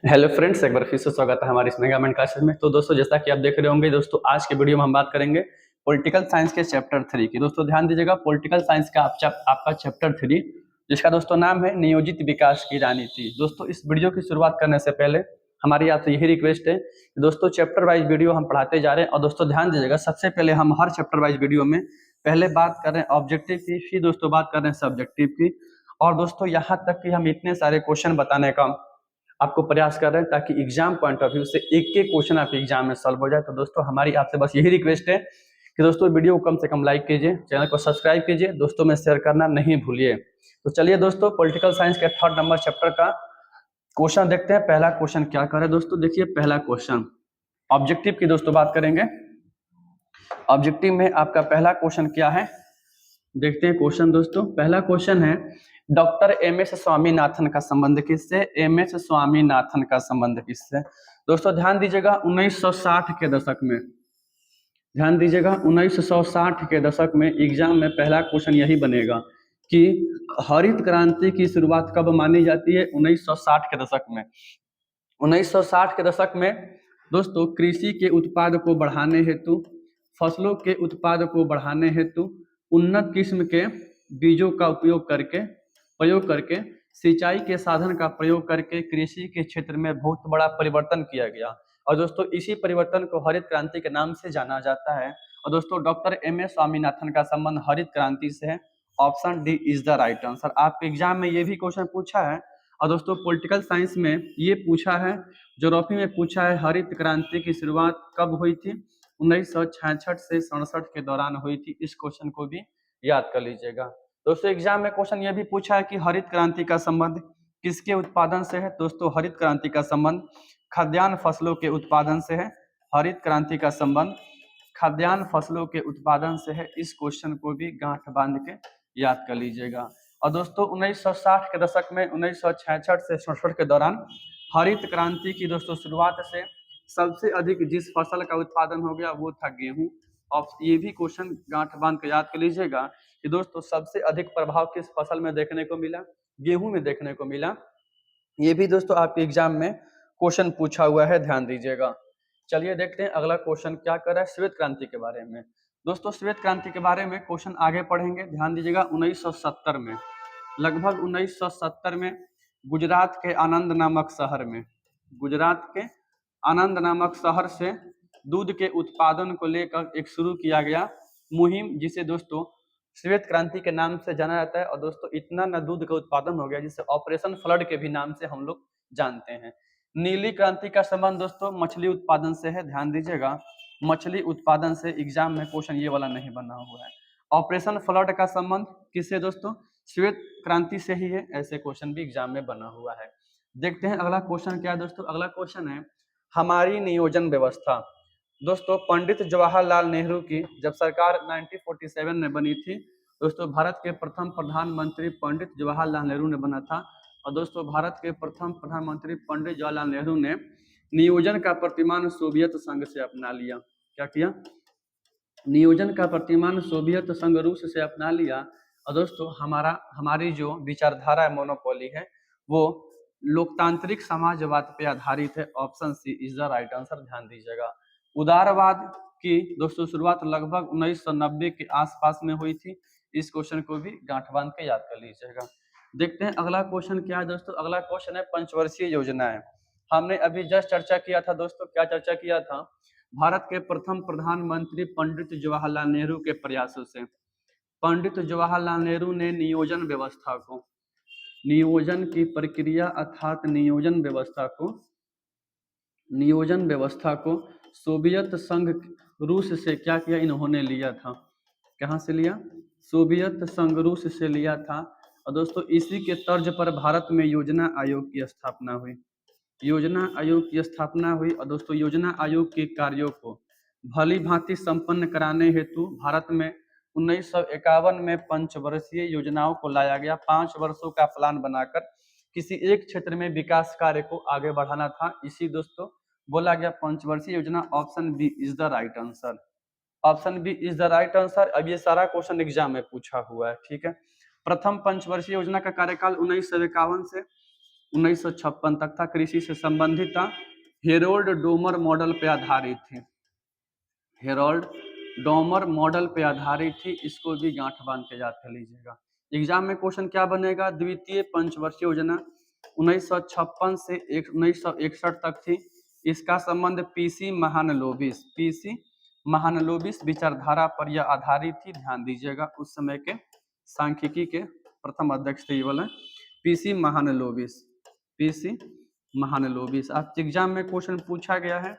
Hello friends, एक बार फिर से स्वागत है हमारे इस मेगामेंट क्लासेस में। तो दोस्तों, जैसा कि आप देख रहे होंगे दोस्तों, आज के वीडियो में हम बात करेंगे पॉलिटिकल साइंस के चैप्टर 3 की। दोस्तों ध्यान दीजिएगा, पॉलिटिकल साइंस का आपका चैप्टर 3, जिसका दोस्तों नाम है नियोजित विकास की राजनीति। दोस्तों, इस वीडियो की शुरुआत करने से पहले हमारी आपसे यही रिक्वेस्ट है कि दोस्तों चैप्टर वाइज वीडियो हम पढ़ाते जा रहे हैं। और दोस्तों ध्यान दीजिएगा, सबसे पहले हम हर चैप्टर वाइज वीडियो में पहले बात कर रहे हैं ऑब्जेक्टिव की, फिर दोस्तों बात कर रहे हैं सब्जेक्टिव की। और दोस्तों यहाँ तक कि हम इतने सारे क्वेश्चन बताने का आपको प्रयास कर रहे हैं ताकि एग्जाम पॉइंट ऑफ व्यू से एक एक क्वेश्चन आपके एग्जाम में सॉल्व हो जाए। तो दोस्तों हमारी आपसे बस यही रिक्वेस्ट है कि दोस्तों वीडियो को कम से कम लाइक कीजिए, चैनल को सब्सक्राइब कीजिए, दोस्तों में शेयर करना नहीं भूलिए। तो चलिए दोस्तों, पॉलिटिकल साइंस के 3rd नंबर चैप्टर का क्वेश्चन देखते हैं। पहला क्वेश्चन क्या कर रहे हैं दोस्तों, देखिए पहला क्वेश्चन ऑब्जेक्टिव की दोस्तों बात करेंगे। ऑब्जेक्टिव में आपका पहला क्वेश्चन क्या है, देखते हैं क्वेश्चन। दोस्तों पहला क्वेश्चन है, डॉक्टर एम एस स्वामीनाथन का संबंध किससे? एम एस स्वामीनाथन का संबंध किससे? दोस्तों ध्यान दीजिएगा, 1960 के दशक में, ध्यान दीजिएगा 1960 के दशक में एग्जाम में पहला क्वेश्चन यही बनेगा कि हरित क्रांति की शुरुआत कब मानी जाती है? 1960 के दशक में। 1960 के दशक में दोस्तों कृषि के उत्पाद को बढ़ाने हेतु, फसलों के उत्पाद को बढ़ाने हेतु उन्नत किस्म के बीजों का प्रयोग करके सिंचाई के साधन का प्रयोग करके कृषि के क्षेत्र में बहुत बड़ा परिवर्तन किया गया। और दोस्तों इसी परिवर्तन को हरित क्रांति के नाम से जाना जाता है। और दोस्तों डॉक्टर एम एस स्वामीनाथन का संबंध हरित क्रांति से है। Option D is the right answer. आपके एग्जाम में ये भी क्वेश्चन पूछा है। और दोस्तों पॉलिटिकल साइंस में ये पूछा है, ज्योग्राफी में पूछा है, हरित क्रांति की शुरुआत कब हुई थी? 1966 से 67 के दौरान हुई थी। इस क्वेश्चन को भी याद कर लीजिएगा। दोस्तों एग्जाम में क्वेश्चन यह भी पूछा है कि हरित क्रांति का संबंध किसके उत्पादन से है? दोस्तों हरित क्रांति का संबंध खाद्यान्न फसलों के उत्पादन से है। हरित क्रांति का संबंध खाद्यान्न फसलों के उत्पादन से है। इस क्वेश्चन को भी गांठ बांध के याद कर लीजिएगा। और दोस्तों 1960 के दशक में 1966 से 67 के दौरान हरित क्रांति की दोस्तों शुरुआत से सबसे अधिक जिस फसल का उत्पादन हो गया वो था गेहूं। और ये भी क्वेश्चन गांठ बांध के याद कर लीजिएगा कि दोस्तों सबसे अधिक प्रभाव किस फसल में देखने को मिला? गेहूं में देखने को मिला। ये भी दोस्तों आपके एग्जाम में क्वेश्चन पूछा हुआ है, ध्यान दीजिएगा। चलिए देखते हैं अगला क्वेश्चन क्या कर रहा है श्वेत क्रांति के बारे में। दोस्तों श्वेत क्रांति के बारे में क्वेश्चन आगे पढ़ेंगे, ध्यान दीजिएगा। 1970 में, लगभग 1970 में गुजरात के आनंद नामक शहर में, गुजरात के आनंद नामक शहर से दूध के उत्पादन को लेकर एक शुरू किया गया मुहिम, जिसे दोस्तों श्वेत क्रांति के नाम से जाना जाता है। और दोस्तों इतना न दूध का उत्पादन हो गया जिसे ऑपरेशन फ्लड के भी नाम से हम लोग जानते हैं। नीली क्रांति का संबंध दोस्तों मछली उत्पादन से है, ध्यान दीजिएगा, मछली उत्पादन से। एग्जाम में क्वेश्चन ये वाला नहीं बना हुआ है। ऑपरेशन फ्लड का संबंध किससे? दोस्तों श्वेत क्रांति से ही है। ऐसे क्वेश्चन भी एग्जाम में बना हुआ है। देखते हैं अगला क्वेश्चन क्या है दोस्तों। अगला क्वेश्चन है हमारी नियोजन व्यवस्था। दोस्तों पंडित जवाहरलाल नेहरू की जब सरकार 1947 में बनी थी, दोस्तों भारत के प्रथम प्रधानमंत्री पंडित जवाहरलाल नेहरू ने बना था। और दोस्तों भारत के प्रथम प्रधानमंत्री पंडित जवाहरलाल नेहरू ने नियोजन का प्रतिमान सोवियत संघ से अपना लिया। क्या किया? नियोजन का प्रतिमान सोवियत संघ रूस से अपना लिया। और दोस्तों हमारी जो विचारधारा है, मोनोपोली है, वो लोकतांत्रिक समाजवाद पे आधारित है। Option C is the right answer, ध्यान दीजिएगा। उदारवाद की दोस्तों शुरुआत लगभग 1990 के आसपास में हुई थी। इस क्वेश्चन को भी गांठ बांध के याद कर लीजिएगा। देखते हैं अगला क्वेश्चन क्या है दोस्तों। अगला क्वेश्चन है पंचवर्षीय योजनाएं। हमने अभी जस्ट चर्चा किया था दोस्तों, क्या चर्चा किया था? भारत के प्रथम प्रधानमंत्री पंडित जवाहरलाल नेहरू के प्रयासों से पंडित जवाहरलाल नेहरू ने नियोजन व्यवस्था को, नियोजन की प्रक्रिया अर्थात नियोजन व्यवस्था को सोवियत संघ रूस से क्या किया? इन्होंने लिया था। कहाँ से लिया? सोवियत संघ रूस से लिया था। और दोस्तों इसी के तर्ज पर भारत में योजना आयोग की स्थापना हुई। योजना आयोग की स्थापना हुई। और दोस्तों योजना आयोग के कार्यों को भली भांति संपन्न कराने हेतु भारत में 1951 में पंचवर्षीय योजनाओं को लाया गया। 5 वर्षों का प्लान बनाकर किसी एक क्षेत्र में विकास कार्य को आगे बढ़ाना था। इसी दोस्तों बोला गया पंचवर्षीय योजना। Option B is the right answer. Option B is the right answer. अब ये सारा क्वेश्चन एग्जाम में पूछा हुआ है, ठीक है। प्रथम पंचवर्षीय योजना का कार्यकाल 1951 से 1956 तक था, कृषि से संबंधित था, हेरोल्ड डोमर मॉडल पे आधारित थी, हेरोल्ड डोमर मॉडल पे आधारित थी। इसको भी गांठ बांध के याद कर लीजिएगा। एग्जाम में क्वेश्चन क्या बनेगा, द्वितीय पंचवर्षीय योजना 1956 से 1961 तक थी। इसका संबंध पीसी महानलोबिस, पीसी महानलोबिस विचारधारा पर यह आधारित थी। ध्यान दीजिएगा, उस समय के सांख्यिकी के प्रथम अध्यक्ष थे ये वाला पीसी महानलोबिस, पीसी महानलोबिस। आप एग्जाम में क्वेश्चन पूछा गया है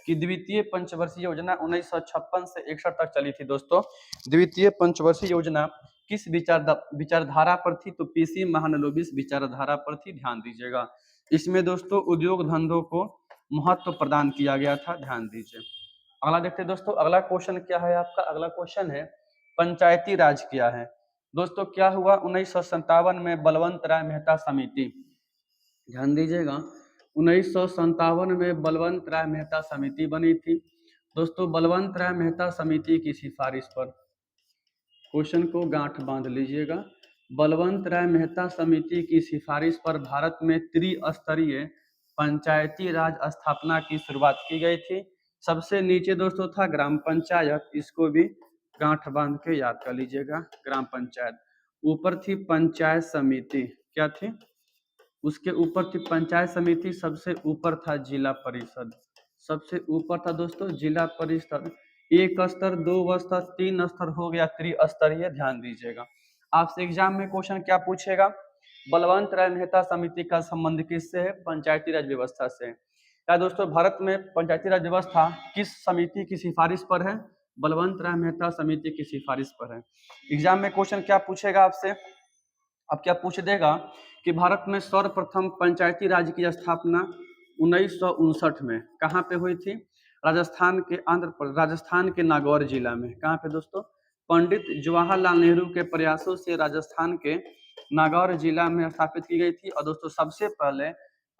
कि द्वितीय पंचवर्षीय योजना 1956 से 61 तक चली थी। दोस्तों द्वितीय पंचवर्षीय योजना किस विचारधारा पर थी, तो पीसी महानलोबिस विचारधारा पर थी। ध्यान दीजिएगा, इसमें दोस्तों उद्योग धंधों को महत्व प्रदान किया गया था। ध्यान दीजिए। अगला देखते हैं दोस्तों, अगला क्वेश्चन क्या है आपका, अगला क्वेश्चन है पंचायती राज क्या है। दोस्तों क्या हुआ, 1957 में बलवंत राय मेहता समिति, ध्यान दीजिएगा, 1957 में बलवंत राय मेहता समिति बनी थी। दोस्तों बलवंत राय मेहता समिति की सिफारिश पर, क्वेश्चन को गांठ बांध लीजिएगा, बलवंत राय मेहता समिति की सिफारिश पर भारत में त्रिस्तरीय पंचायती राज स्थापना की शुरुआत की गई थी। सबसे नीचे दोस्तों था ग्राम पंचायत, इसको भी गांठ बांध के याद कर लीजिएगा, ग्राम पंचायत। ऊपर थी पंचायत समिति, क्या थी, उसके ऊपर थी पंचायत समिति, सबसे ऊपर था जिला परिषद, सबसे ऊपर था दोस्तों जिला परिषद। एक स्तर, दो स्तर, तीन स्तर हो गया त्रिस्तरीय। ध्यान दीजिएगा, आपसे एग्जाम में क्वेश्चन क्या पूछेगा, बलवंत राय मेहता समिति का संबंध किससे है, पंचायती राज व्यवस्था से। क्या दोस्तों भारत में पंचायती राज व्यवस्था किस समिति की सिफारिश पर है, बलवंत राय मेहता समिति की सिफारिश पर है। एग्जाम में क्वेश्चन क्या पूछेगा आपसे, अब क्या पूछ देगा कि भारत में सर्वप्रथम पंचायती राज की स्थापना 1959 में कहाँ पे हुई थी, राजस्थान के नागौर जिला में। कहाँ पे दोस्तों, पंडित जवाहरलाल नेहरू के प्रयासों से राजस्थान के नागौर जिला में स्थापित की गई थी। और दोस्तों सबसे पहले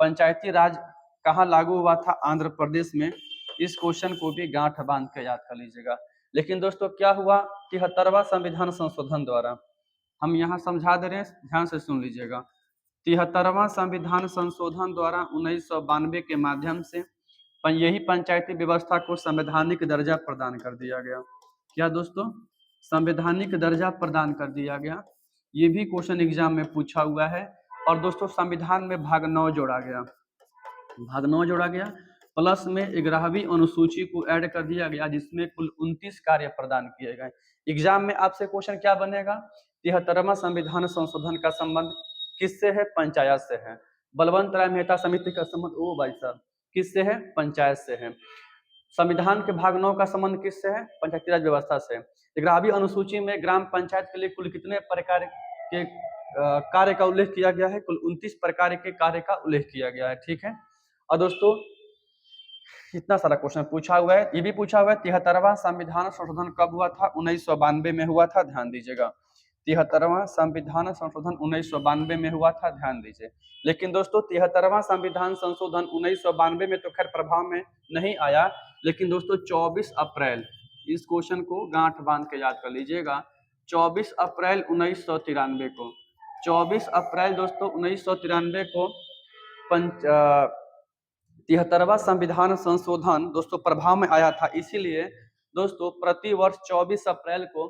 पंचायती राज कहाँ लागू हुआ था, आंध्र प्रदेश में। इस क्वेश्चन को भी गांठ बांध के याद कर लीजिएगा। लेकिन दोस्तों क्या हुआ, 73वां संविधान संशोधन द्वारा, हम यहाँ समझा दे रहे हैं, ध्यान से सुन लीजिएगा, 73वां संविधान संशोधन द्वारा 1992 के माध्यम से यही पंचायती व्यवस्था को संवैधानिक दर्जा प्रदान कर दिया गया। क्या दोस्तों, संवैधानिक दर्जा प्रदान कर दिया गया। ये भी क्वेश्चन एग्जाम में पूछा हुआ है। और दोस्तों संविधान में भाग 9 जोड़ा गया, भाग 9 जोड़ा गया, प्लस में 11वीं अनुसूची को ऐड कर दिया गया, जिसमें कुल 29 कार्य प्रदान किए गए। एग्जाम में आपसे क्वेश्चन क्या बनेगा, 73वां संविधान संशोधन का संबंध किससे है, पंचायत से है। बलवंत राय मेहता समिति का संबंध, ओ भाई साहब, किससे है, पंचायत से है। संविधान के भाग 9 का संबंध किससे है, पंचायती राज व्यवस्था से। 11वीं अनुसूची में ग्राम पंचायत के लिए कुल कितने प्रकार के कार्य का उल्लेख किया गया है, कुल 29 प्रकार के कार्य का उल्लेख किया गया है। ठीक है, और दोस्तों इतना सारा क्वेश्चन पूछा हुआ है। ये भी पूछा हुआ है 73वां संविधान संशोधन कब हुआ था, 1992 में हुआ था। ध्यान दीजिएगा, 73वां संविधान संशोधन 1992 में हुआ था। ध्यान दीजिए। लेकिन दोस्तों 73वां संविधान संशोधन 1992 में तो खैर प्रभाव में नहीं आया, लेकिन दोस्तों 24 अप्रैल, इस क्वेश्चन को गांठ बांध के याद कर लीजिएगा, 24 अप्रैल 1993 को, 24 अप्रैल दोस्तों 1993 को 73वां संविधान संशोधन दोस्तों प्रभाव में आया था। इसीलिए दोस्तों प्रति वर्ष 24 अप्रैल को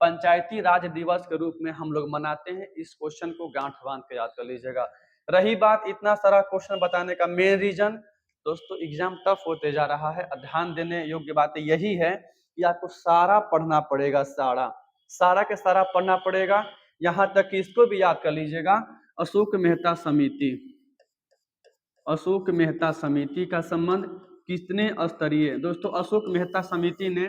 पंचायती राज दिवस के रूप में हम लोग मनाते हैं। इस क्वेश्चन को गांठ बांध के याद कर लीजिएगा। रही बात इतना सारा क्वेश्चन बताने का मेन रीजन, दोस्तों एग्जाम टफ होते जा रहा है। ध्यान देने योग्य बात यही है कि आपको सारा पढ़ना पड़ेगा, सारा के सारा पढ़ना पड़ेगा। यहाँ तक कि इसको भी याद कर लीजिएगा, अशोक मेहता समिति, अशोक मेहता समिति का संबंध कितने स्तरीय, दोस्तों अशोक मेहता समिति ने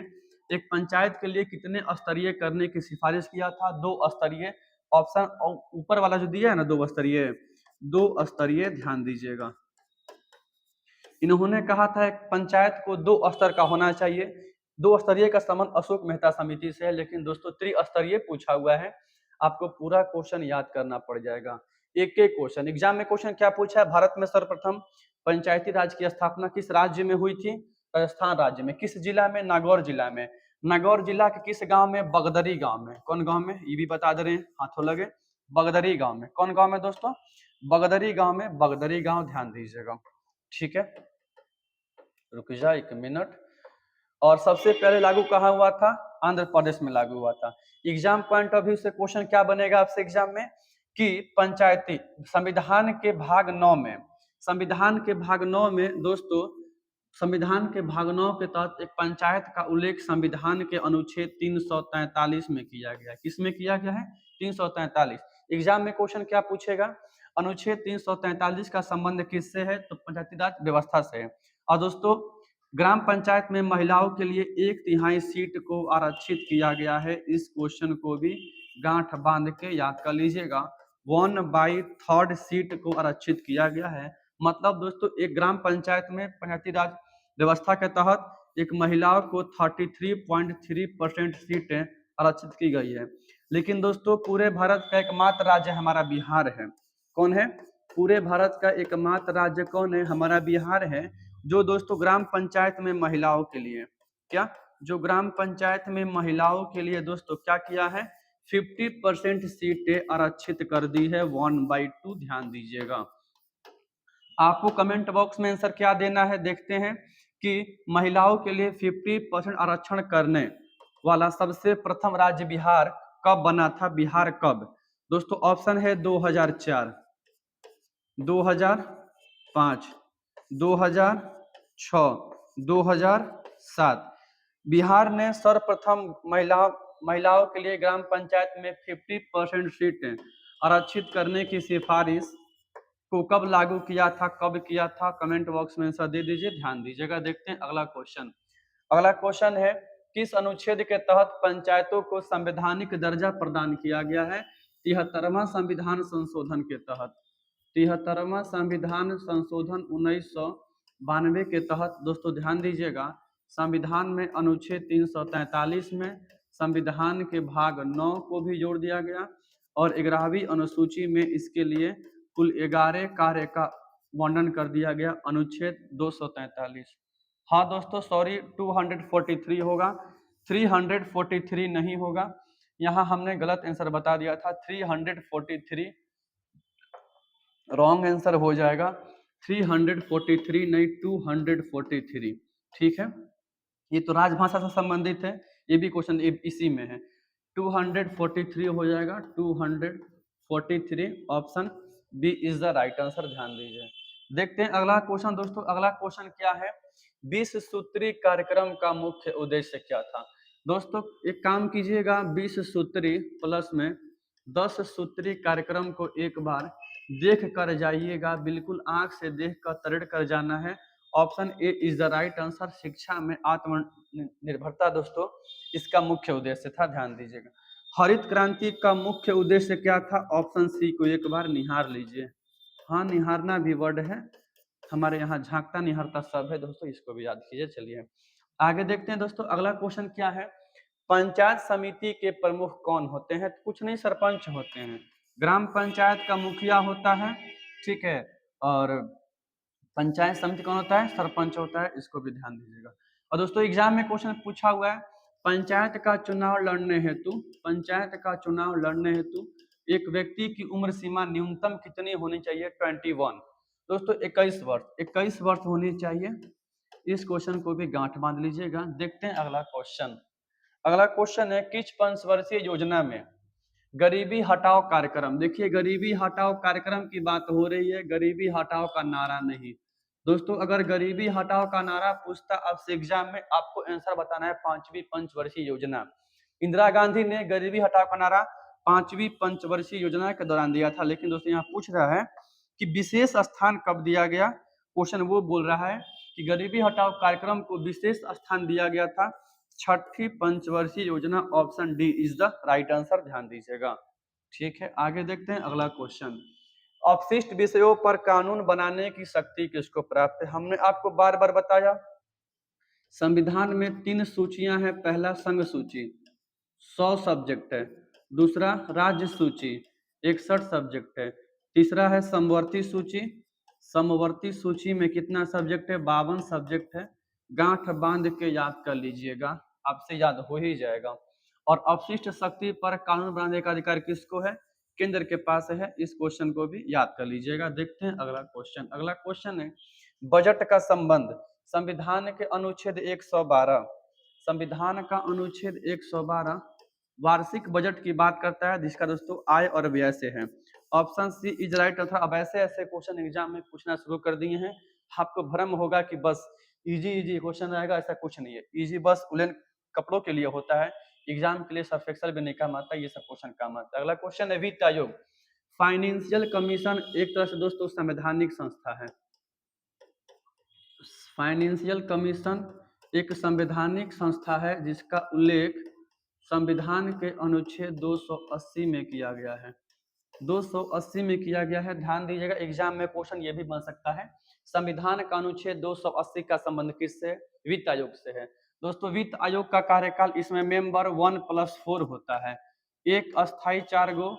एक पंचायत के लिए कितने स्तरीय करने की सिफारिश किया था, 2 स्तरीय। ऑप्शन ऊपर वाला जो दिया है ना, 2 स्तरीय, 2 स्तरीय। ध्यान दीजिएगा, इन्होंने कहा था एक पंचायत को 2 स्तर का होना चाहिए। 2 स्तरीय का संबंध अशोक मेहता समिति से है। लेकिन दोस्तों त्रिस्तरीय पूछा हुआ है, आपको पूरा क्वेश्चन याद करना पड़ जाएगा, एक एक क्वेश्चन। एग्जाम में क्वेश्चन क्या पूछा है, भारत में सर्वप्रथम पंचायती राज की स्थापना किस राज्य में हुई थी, राजस्थान राज्य में। किस जिला में, नागौर जिला में। नागौर जिला के किस गांव में, बगदरी गांव में। कौन गांव में, ये भी बता दे रहे हैं, हाथों लगे, बगदरी गांव में। कौन गांव में दोस्तों, बगदरी गांव में, बगदरी गांव, ध्यान दीजिएगा। ठीक है, रुक जा 1 मिनट। और सबसे पहले लागू कहाँ हुआ था? आंध्र प्रदेश में लागू हुआ था। एग्जाम पॉइंट ऑफ व्यू से क्वेश्चन क्या बनेगा आपसे एग्जाम में कि पंचायती संविधान के भाग 9 में, संविधान के भाग 9 में दोस्तों, संविधान के भाग 9 के तहत एक पंचायत का उल्लेख संविधान के अनुच्छेद 343 में किया गया है। किसमें किया गया है? 343। एग्जाम में क्वेश्चन क्या पूछेगा? अनुच्छेद 343 का संबंध किससे है? तो पंचायती राज व्यवस्था से है। और दोस्तों, ग्राम पंचायत में महिलाओं के लिए 1/3 सीट को आरक्षित किया गया है। इस क्वेश्चन को भी गांठ बांध के याद कर लीजिएगा। 1/3 सीट को आरक्षित किया गया है। मतलब दोस्तों, एक ग्राम पंचायत में पंचायती राज व्यवस्था के तहत एक महिलाओं को 33.3% सीटें आरक्षित की गई है। लेकिन दोस्तों, पूरे भारत का एकमात्र राज्य हमारा बिहार है। कौन है? पूरे भारत का एकमात्र राज्य कौन है? हमारा बिहार है। जो दोस्तों ग्राम पंचायत में महिलाओं के लिए क्या, जो ग्राम पंचायत में महिलाओं के लिए दोस्तों क्या किया है? 50% सीटें आरक्षित कर दी है। 1/2, ध्यान दीजिएगा। आपको कमेंट बॉक्स में आंसर क्या देना है देखते हैं कि महिलाओं के लिए 50% आरक्षण करने वाला सबसे प्रथम राज्य बिहार कब बना था? बिहार कब? दोस्तों ऑप्शन है 2004, 2005, 2006, 2007। बिहार ने सर्वप्रथम महिलाओं के लिए ग्राम पंचायत में 50% सीटें आरक्षित करने की सिफारिश को कब लागू किया था? कब किया था? कमेंट बॉक्स में आंसर दे दीजिए, ध्यान दीजिएगा। देखते हैं अगला क्वेश्चन। अगला क्वेश्चन है, किस अनुच्छेद के तहत पंचायतों को संवैधानिक दर्जा प्रदान किया गया है? 73वां संविधान संशोधन के तहत। 73वां संविधान संशोधन 1992 के तहत दोस्तों ध्यान दीजिएगा, संविधान में अनुच्छेद 343 में संविधान के भाग 9 को भी जोड़ दिया गया और 11वीं अनुसूची में इसके लिए कुल 11 कार्य का वर्णन कर दिया गया। अनुच्छेद 243। हाँ दोस्तों, सॉरी, 243 होगा, 343 नहीं होगा। यहाँ हमने गलत आंसर बता दिया था। 343 रॉन्ग आंसर हो जाएगा। 343 नहीं, 243। ठीक है, ये तो राजभाषा से संबंधित है। ये भी क्वेश्चन इसी में है। 243 हो जाएगा। 243 option B is the right answer, ध्यान दीजिए। देखते हैं अगला क्वेश्चन दोस्तों। अगला क्वेश्चन क्या है? 20 सूत्री कार्यक्रम का मुख्य उद्देश्य क्या था? दोस्तों एक काम कीजिएगा, 20 सूत्री प्लस में 10 सूत्री कार्यक्रम को एक बार देख कर जाइएगा। बिल्कुल आंख से देख कर तर्क कर जाना है। Option A is the right answer. शिक्षा में आत्मनिर्भरता दोस्तों इसका मुख्य उद्देश्य था, ध्यान दीजिएगा। हरित क्रांति का मुख्य उद्देश्य क्या था? ऑप्शन सी को एक बार निहार लीजिए। हाँ, निहारना भी वर्ड है, हमारे यहाँ झांकता निहारता सब है दोस्तों, इसको भी याद कीजिए। चलिए आगे देखते हैं दोस्तों। अगला क्वेश्चन क्या है? पंचायत समिति के प्रमुख कौन होते हैं? कुछ नहीं, सरपंच होते हैं। ग्राम पंचायत का मुखिया होता है, ठीक है, और पंचायत समिति कौन होता है? सरपंच होता है। इसको भी ध्यान दीजिएगा। और दोस्तों एग्जाम में क्वेश्चन पूछा हुआ है, पंचायत का चुनाव लड़ने हेतु, पंचायत का चुनाव लड़ने हेतु एक व्यक्ति की उम्र सीमा न्यूनतम कितनी होनी चाहिए? 21। दोस्तों 21 वर्ष, 21 वर्ष होनी चाहिए। इस क्वेश्चन को भी गांठ बांध लीजिएगा। देखते हैं अगला क्वेश्चन। अगला क्वेश्चन है, किस पंचवर्षीय योजना में गरीबी हटाओ कार्यक्रम, देखिए गरीबी हटाओ कार्यक्रम की बात हो रही है, गरीबी हटाओ का नारा नहीं। दोस्तों अगर गरीबी हटाओ का नारा पूछता आपसे एग्जाम में, आपको आंसर बताना है 5वीं पंचवर्षीय योजना। इंदिरा गांधी ने गरीबी हटाओ का नारा 5वीं पंचवर्षीय योजना के दौरान दिया था। लेकिन दोस्तों यहाँ पूछ रहा है कि विशेष स्थान कब दिया गया? क्वेश्चन वो बोल रहा है कि गरीबी हटाओ कार्यक्रम को विशेष स्थान दिया गया था 6ठी पंचवर्षीय योजना। Option D is the right answer, ध्यान दीजिएगा। ठीक है, आगे देखते हैं अगला क्वेश्चन। अपशिष्ट विषयों पर कानून बनाने की शक्ति किसको प्राप्त है? हमने आपको बार बार बताया, संविधान में 3 सूचियां हैं। पहला संघ सूची 100 सब्जेक्ट है, दूसरा राज्य सूची 61 सब्जेक्ट है, तीसरा है समवर्ती सूची। समवर्ती सूची में कितना सब्जेक्ट है? 52 सब्जेक्ट है। गांठ बांध के याद कर लीजिएगा, आपसे याद हो ही जाएगा। और अपशिष्ट शक्ति पर कानून बनाने का अधिकार किसको है? केंद्र के पास है। इस क्वेश्चन को भी याद कर लीजिएगा। देखते हैं अगला क्वेश्चन। अगला क्वेश्चन है बजट का संबंध संविधान के अनुच्छेद 112, संविधान का अनुच्छेद 112 वार्षिक बजट की बात करता है, जिसका दोस्तों आय और व्यय से है। Option C is right. अथवा अब ऐसे ऐसे क्वेश्चन एग्जाम में पूछना शुरू कर दिए हैं, आपको भ्रम होगा कि बस इजी इजी क्वेश्चन रहेगा, ऐसा कुछ नहीं है। इजी बस उलेन कपड़ों के लिए होता है, एग्जाम के लिए सर्फ एक्सेल भी नहीं काम आता, ये सब क्वेश्चन काम आता है। अगला क्वेश्चन है वित्त आयोग। फाइनेंशियल कमीशन एक तरह से दोस्तों संवैधानिक संस्था है। फाइनेंशियल कमीशन एक संवैधानिक संस्था है जिसका उल्लेख संविधान के अनुच्छेद 280 में किया गया है। 280 में किया गया है। ध्यान दीजिएगा, एग्जाम में क्वेश्चन ये भी बन सकता है, संविधान का अनुच्छेद 280 का संबंध किससे? वित्त आयोग से है। दोस्तों वित्त आयोग का कार्यकाल, इसमें मेंबर 1+4 होता है। एक अस्थाई 4 गो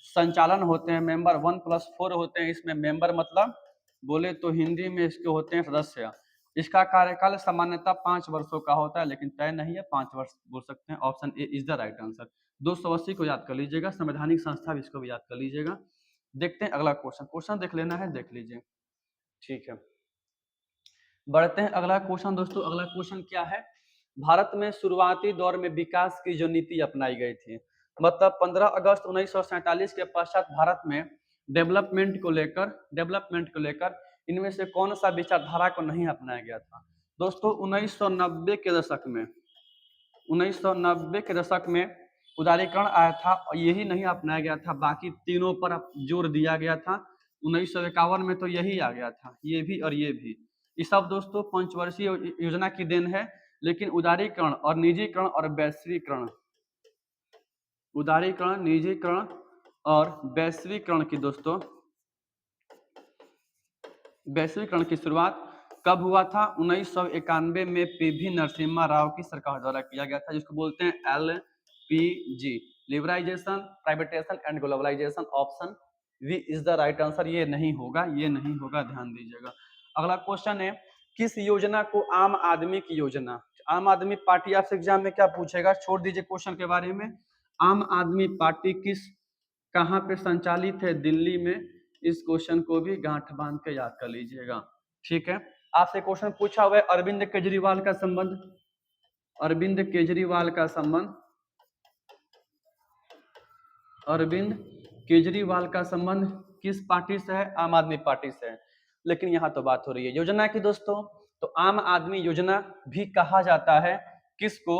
संचालन होते हैं, मेंबर 1+4 होते हैं। इसमें मेंबर मतलब बोले तो हिंदी में इसके होते हैं सदस्य। इसका कार्यकाल सामान्यतः 5 वर्षों का होता है, लेकिन तय नहीं है, 5 वर्ष बोल सकते हैं। Option A is the right answer. 280 को याद कर लीजिएगा, संवैधानिक संस्था भी इसको भी याद कर लीजिएगा। देखते हैं अगला क्वेश्चन। क्वेश्चन देख लेना है, देख लीजिए, ठीक है। बढ़ते हैं अगला क्वेश्चन दोस्तों। अगला क्वेश्चन क्या है? भारत में शुरुआती दौर में विकास की जो नीति अपनाई गई थी, मतलब 15 अगस्त 1947 के पश्चात भारत में डेवलपमेंट को लेकर इनमें से कौन सा विचारधारा को नहीं अपनाया गया था? दोस्तों 1990 के दशक में 1990 के दशक में उदारीकरण आया था और यही नहीं अपनाया गया था, बाकी तीनों पर जोर दिया गया था। 1951 में तो यही आ गया था, ये भी और ये भी। ये सब दोस्तों पंचवर्षीय योजना की देन है, लेकिन उदारीकरण और निजीकरण और वैश्वीकरण, उदारीकरण, निजीकरण और वैश्वीकरण की दोस्तों वैश्वीकरण की शुरुआत कब हुआ था? 1991 में पीवी नरसिम्हा राव की सरकार द्वारा किया गया था, जिसको बोलते हैं LPG, liberalisation, privatisation and globalisation. Option B is the right answer. ये नहीं होगा, ये नहीं होगा, ध्यान दीजिएगा। अगला क्वेश्चन है किस योजना को आम आदमी की योजना, आम आदमी पार्टी आपसे एग्जाम में क्या पूछेगा, छोड़ दीजिए क्वेश्चन के बारे में। आम आदमी पार्टी किस कहाँ पे संचालित है? दिल्ली में। इस क्वेश्चन को भी गांठ बांध के याद कर लीजिएगा, ठीक है। आपसे क्वेश्चन पूछा हुआ है अरविंद केजरीवाल का संबंध, अरविंद केजरीवाल का संबंध, अरविंद केजरीवाल का संबंध किस पार्टी से है? आम आदमी पार्टी से है। लेकिन यहाँ तो बात हो रही है योजना की दोस्तों, तो आम आदमी योजना भी कहा जाता है किसको?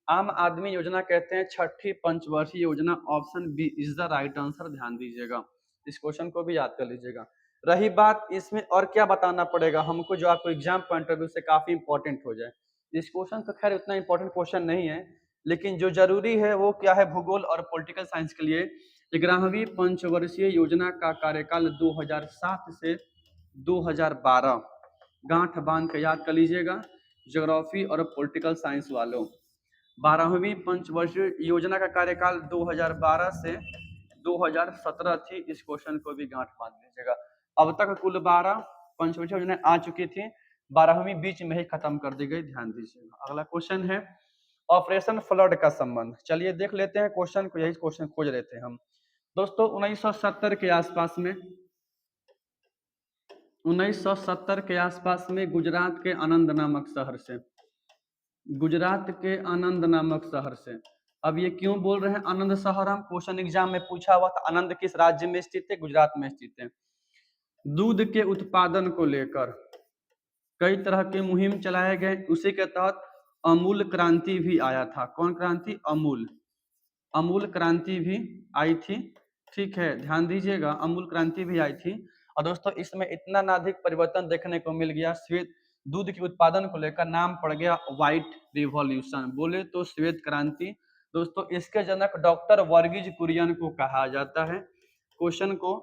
आम आदमी योजना कहते हैं छठी पंचवर्षीय योजना। Option B is the right answer, ध्यान दीजिएगा। इस क्वेश्चन को भी याद कर लीजिएगा। रही बात इसमें और क्या बताना पड़ेगा हमको जो आपको एग्जाम पॉइंट ऑफ व्यू से काफी इंपॉर्टेंट हो जाए। इस क्वेश्चन तो खैर उतना इंपॉर्टेंट क्वेश्चन नहीं है, लेकिन जो जरूरी है वो क्या है? भूगोल और पॉलिटिकल साइंस के लिए 11वीं पंचवर्षीय योजना का कार्यकाल 2007 से 2012, गांठ बांध के याद कर लीजिएगा ज्योग्राफी और पॉलिटिकल साइंस वालों। 12वीं पंचवर्षीय योजना का कार्यकाल 2012 से 2017 थी। इस क्वेश्चन को भी गांठ बांध लीजिएगा। अब तक कुल 12 पंचवर्षीय योजना आ चुकी थी, 12वीं बीच में ही खत्म कर दी गई, ध्यान दीजिएगा। अगला क्वेश्चन है ऑपरेशन फ्लड का संबंध। चलिए देख लेते हैं क्वेश्चन को, यही क्वेश्चन खोज रहे थे हम दोस्तों। 1970 के आसपास में 1970 के आसपास में गुजरात के आनंद नामक शहर से, गुजरात के आनंद नामक शहर से, अब ये क्यों बोल रहे हैं आनंद शहर? हम क्वेश्चन एग्जाम में पूछा हुआ था आनंद किस राज्य में स्थित है? गुजरात में स्थित है। दूध के उत्पादन को लेकर कई तरह के मुहिम चलाए गए, उसी के तहत अमूल क्रांति भी आया था। कौन क्रांति? अमूल, अमूल क्रांति भी आई थी, ठीक है, ध्यान दीजिएगा, अमूल क्रांति भी आई थी। और दोस्तों इसमें इतना नाधिक परिवर्तन देखने को मिल गया, श्वेत दूध के उत्पादन को लेकर नाम पड़ गया व्हाइट रिवॉल्यूशन, बोले तो श्वेत क्रांति। दोस्तों इसके जनक डॉक्टर वर्गीज कुरियन को कहा जाता है। क्वेश्चन को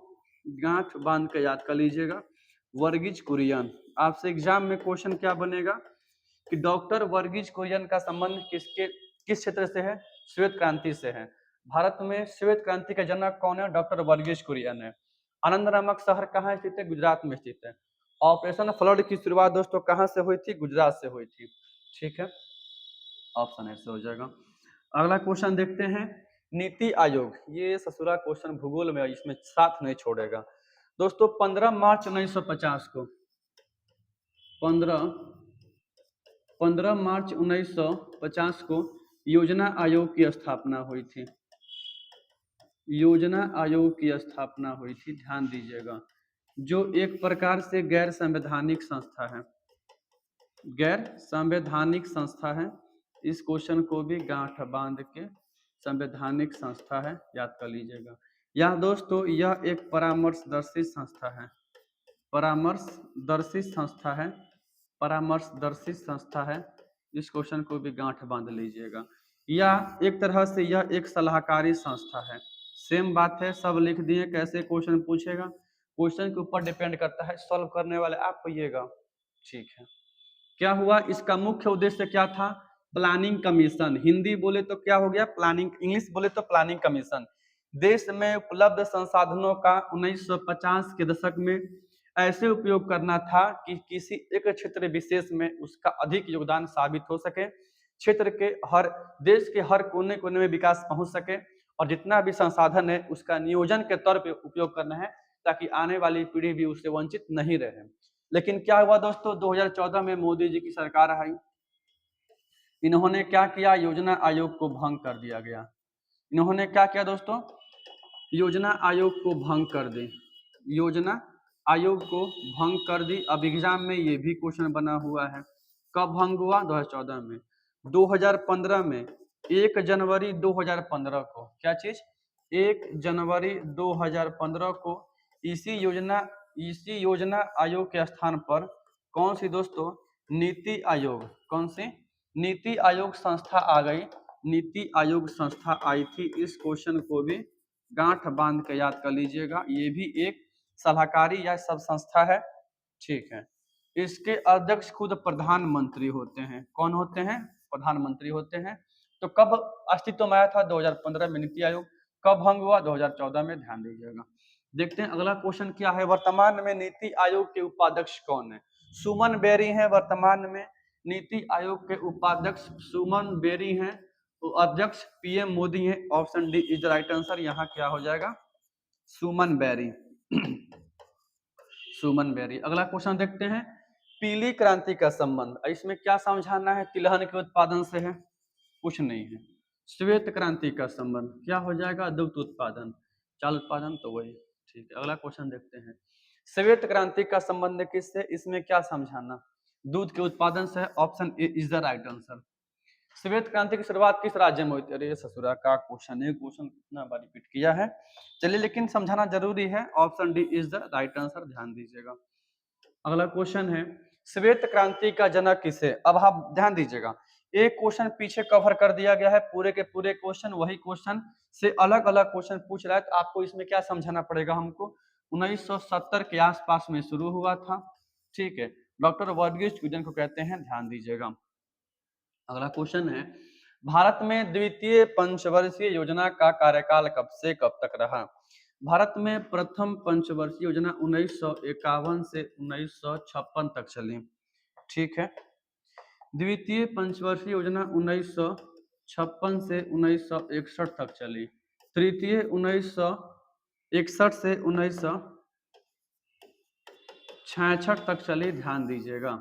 गांठ बांध के याद कर लीजिएगा, वर्गीज कुरियन। आपसे एग्जाम में क्वेश्चन क्या बनेगा कि डॉक्टर वर्गीज कुरियन का संबंध किस क्षेत्र से है? श्वेत क्रांति से है। भारत में श्वेत क्रांति के जनक कौन है? डॉक्टर वर्गीज कुरियन है। आनंद नामक शहर कहाँ स्थित है? गुजरात में स्थित है। ऑपरेशन फ्लड की शुरुआत दोस्तों कहाँ से हुई थी? गुजरात से हुई थी, ठीक है, ऑप्शन ऐसे हो जाएगा। अगला क्वेश्चन देखते हैं नीति आयोग, ये ससुरा क्वेश्चन भूगोल में इसमें साथ नहीं छोड़ेगा दोस्तों। 15 मार्च 1950 को 15 मार्च 1950 को योजना आयोग की स्थापना हुई थी। योजना आयोग की स्थापना हुई थी, ध्यान दीजिएगा, जो एक प्रकार से गैर संवैधानिक संस्था है। गैर संवैधानिक संस्था है। इस क्वेश्चन को भी गांठ बांध के, संवैधानिक संस्था है, याद कर लीजिएगा। यह दोस्तों यह एक परामर्शदर्शी संस्था है। परामर्शदर्शी संस्था है। परामर्शदर्शी संस्था है। इस क्वेश्चन को भी गांठ बांध लीजिएगा। या एक तरह से यह एक सलाहकारी संस्था है। सेम बात है, सब लिख दिए। कैसे क्वेश्चन पूछेगा, क्वेश्चन के ऊपर डिपेंड करता है, सॉल्व करने वाले आप होइएगा। ठीक है, क्या हुआ, इसका मुख्य उद्देश्य क्या था, प्लानिंग कमीशन। हिंदी बोले तो क्या हो गया, प्लानिंग, इंग्लिश बोले तो प्लानिंग कमीशन। देश में उपलब्ध संसाधनों का 1950 के दशक में ऐसे उपयोग करना था कि किसी एक क्षेत्र विशेष में उसका अधिक योगदान साबित हो सके, क्षेत्र के हर, देश के हर कोने कोने में विकास पहुंच सके, और जितना भी संसाधन है उसका नियोजन के तौर पे उपयोग करना है, ताकि आने वाली पीढ़ी भी उससे वंचित नहीं रहे। लेकिन क्या हुआ दोस्तों, 2014 में मोदी जी की सरकार आई। इन्होंने क्या किया, योजना आयोग को भंग कर दिया गया। इन्होंने क्या किया दोस्तों, योजना आयोग को भंग कर दी। योजना आयोग को भंग कर दी। अब एग्जाम में ये भी क्वेश्चन बना हुआ है। कब भंग हुआ, 2014 में। 2015 में 1 जनवरी 2015 को, क्या चीज, 1 जनवरी 2015 को इसी योजना आयोग के स्थान पर कौन सी दोस्तों, नीति आयोग, कौन सी, नीति आयोग संस्था आ गई। नीति आयोग संस्था आई थी। इस क्वेश्चन को भी गांठ बांध के याद कर लीजिएगा। ये भी एक सलाहकारी या सब संस्था है। ठीक है, इसके अध्यक्ष खुद प्रधानमंत्री होते हैं। कौन होते हैं, प्रधानमंत्री होते हैं। तो कब अस्तित्व में आया था, 2015 में नीति आयोग। कब भंग हुआ, 2014 में, ध्यान दीजिएगा। देखते हैं अगला क्वेश्चन क्या है। वर्तमान में नीति आयोग के उपाध्यक्ष कौन है, सुमन बेरी हैं। वर्तमान में नीति आयोग के उपाध्यक्ष सुमन बेरी हैं। तो अध्यक्ष पीएम मोदी हैं। Option D is the right answer. यहाँ क्या हो जाएगा, सुमन बेरी। सुमन बेरी। अगला क्वेश्चन देखते हैं, पीली क्रांति का संबंध, इसमें क्या समझाना है, तिलहन के उत्पादन से है, कुछ नहीं है। श्वेत क्रांति का संबंध क्या हो जाएगा, दुग्ध उत्पादन, चाल उत्पादन, तो वही। ठीक है, अगला क्वेश्चन देखते हैं, श्वेत क्रांति का संबंध किससे, इसमें क्या समझाना, दूध के उत्पादन से है। Option A is the right answer. श्वेत क्रांति की शुरुआत किस राज्य में हुई थी, अरे ससुरा का क्वेश्चन है, क्वेश्चन कितना बार रिपीट किया है, चलिए लेकिन समझाना जरूरी है। Option D is the right answer, ध्यान दीजिएगा। अगला क्वेश्चन है, श्वेत क्रांति का जनक किसे। अब आप ध्यान दीजिएगा, एक क्वेश्चन पीछे कवर कर दिया गया है, पूरे के पूरे क्वेश्चन वही क्वेश्चन से अलग अलग क्वेश्चन पूछ रहा है। तो आपको इसमें क्या समझाना पड़ेगा हमको, 1970 के आसपास में शुरू हुआ था। ठीक है, डॉक्टर वर्गीज कुरियन को कहते हैं, ध्यान दीजिएगा। अगला क्वेश्चन है, भारत में द्वितीय पंचवर्षीय योजना का कार्यकाल कब से कब तक रहा। भारत में प्रथम पंचवर्षीय योजना 1951 से 1956 तक चली। ठीक है, द्वितीय पंचवर्षीय योजना 1956 से 1961 तक चली। तृतीय 1961 से 1966 तक चली, ध्यान दीजिएगा।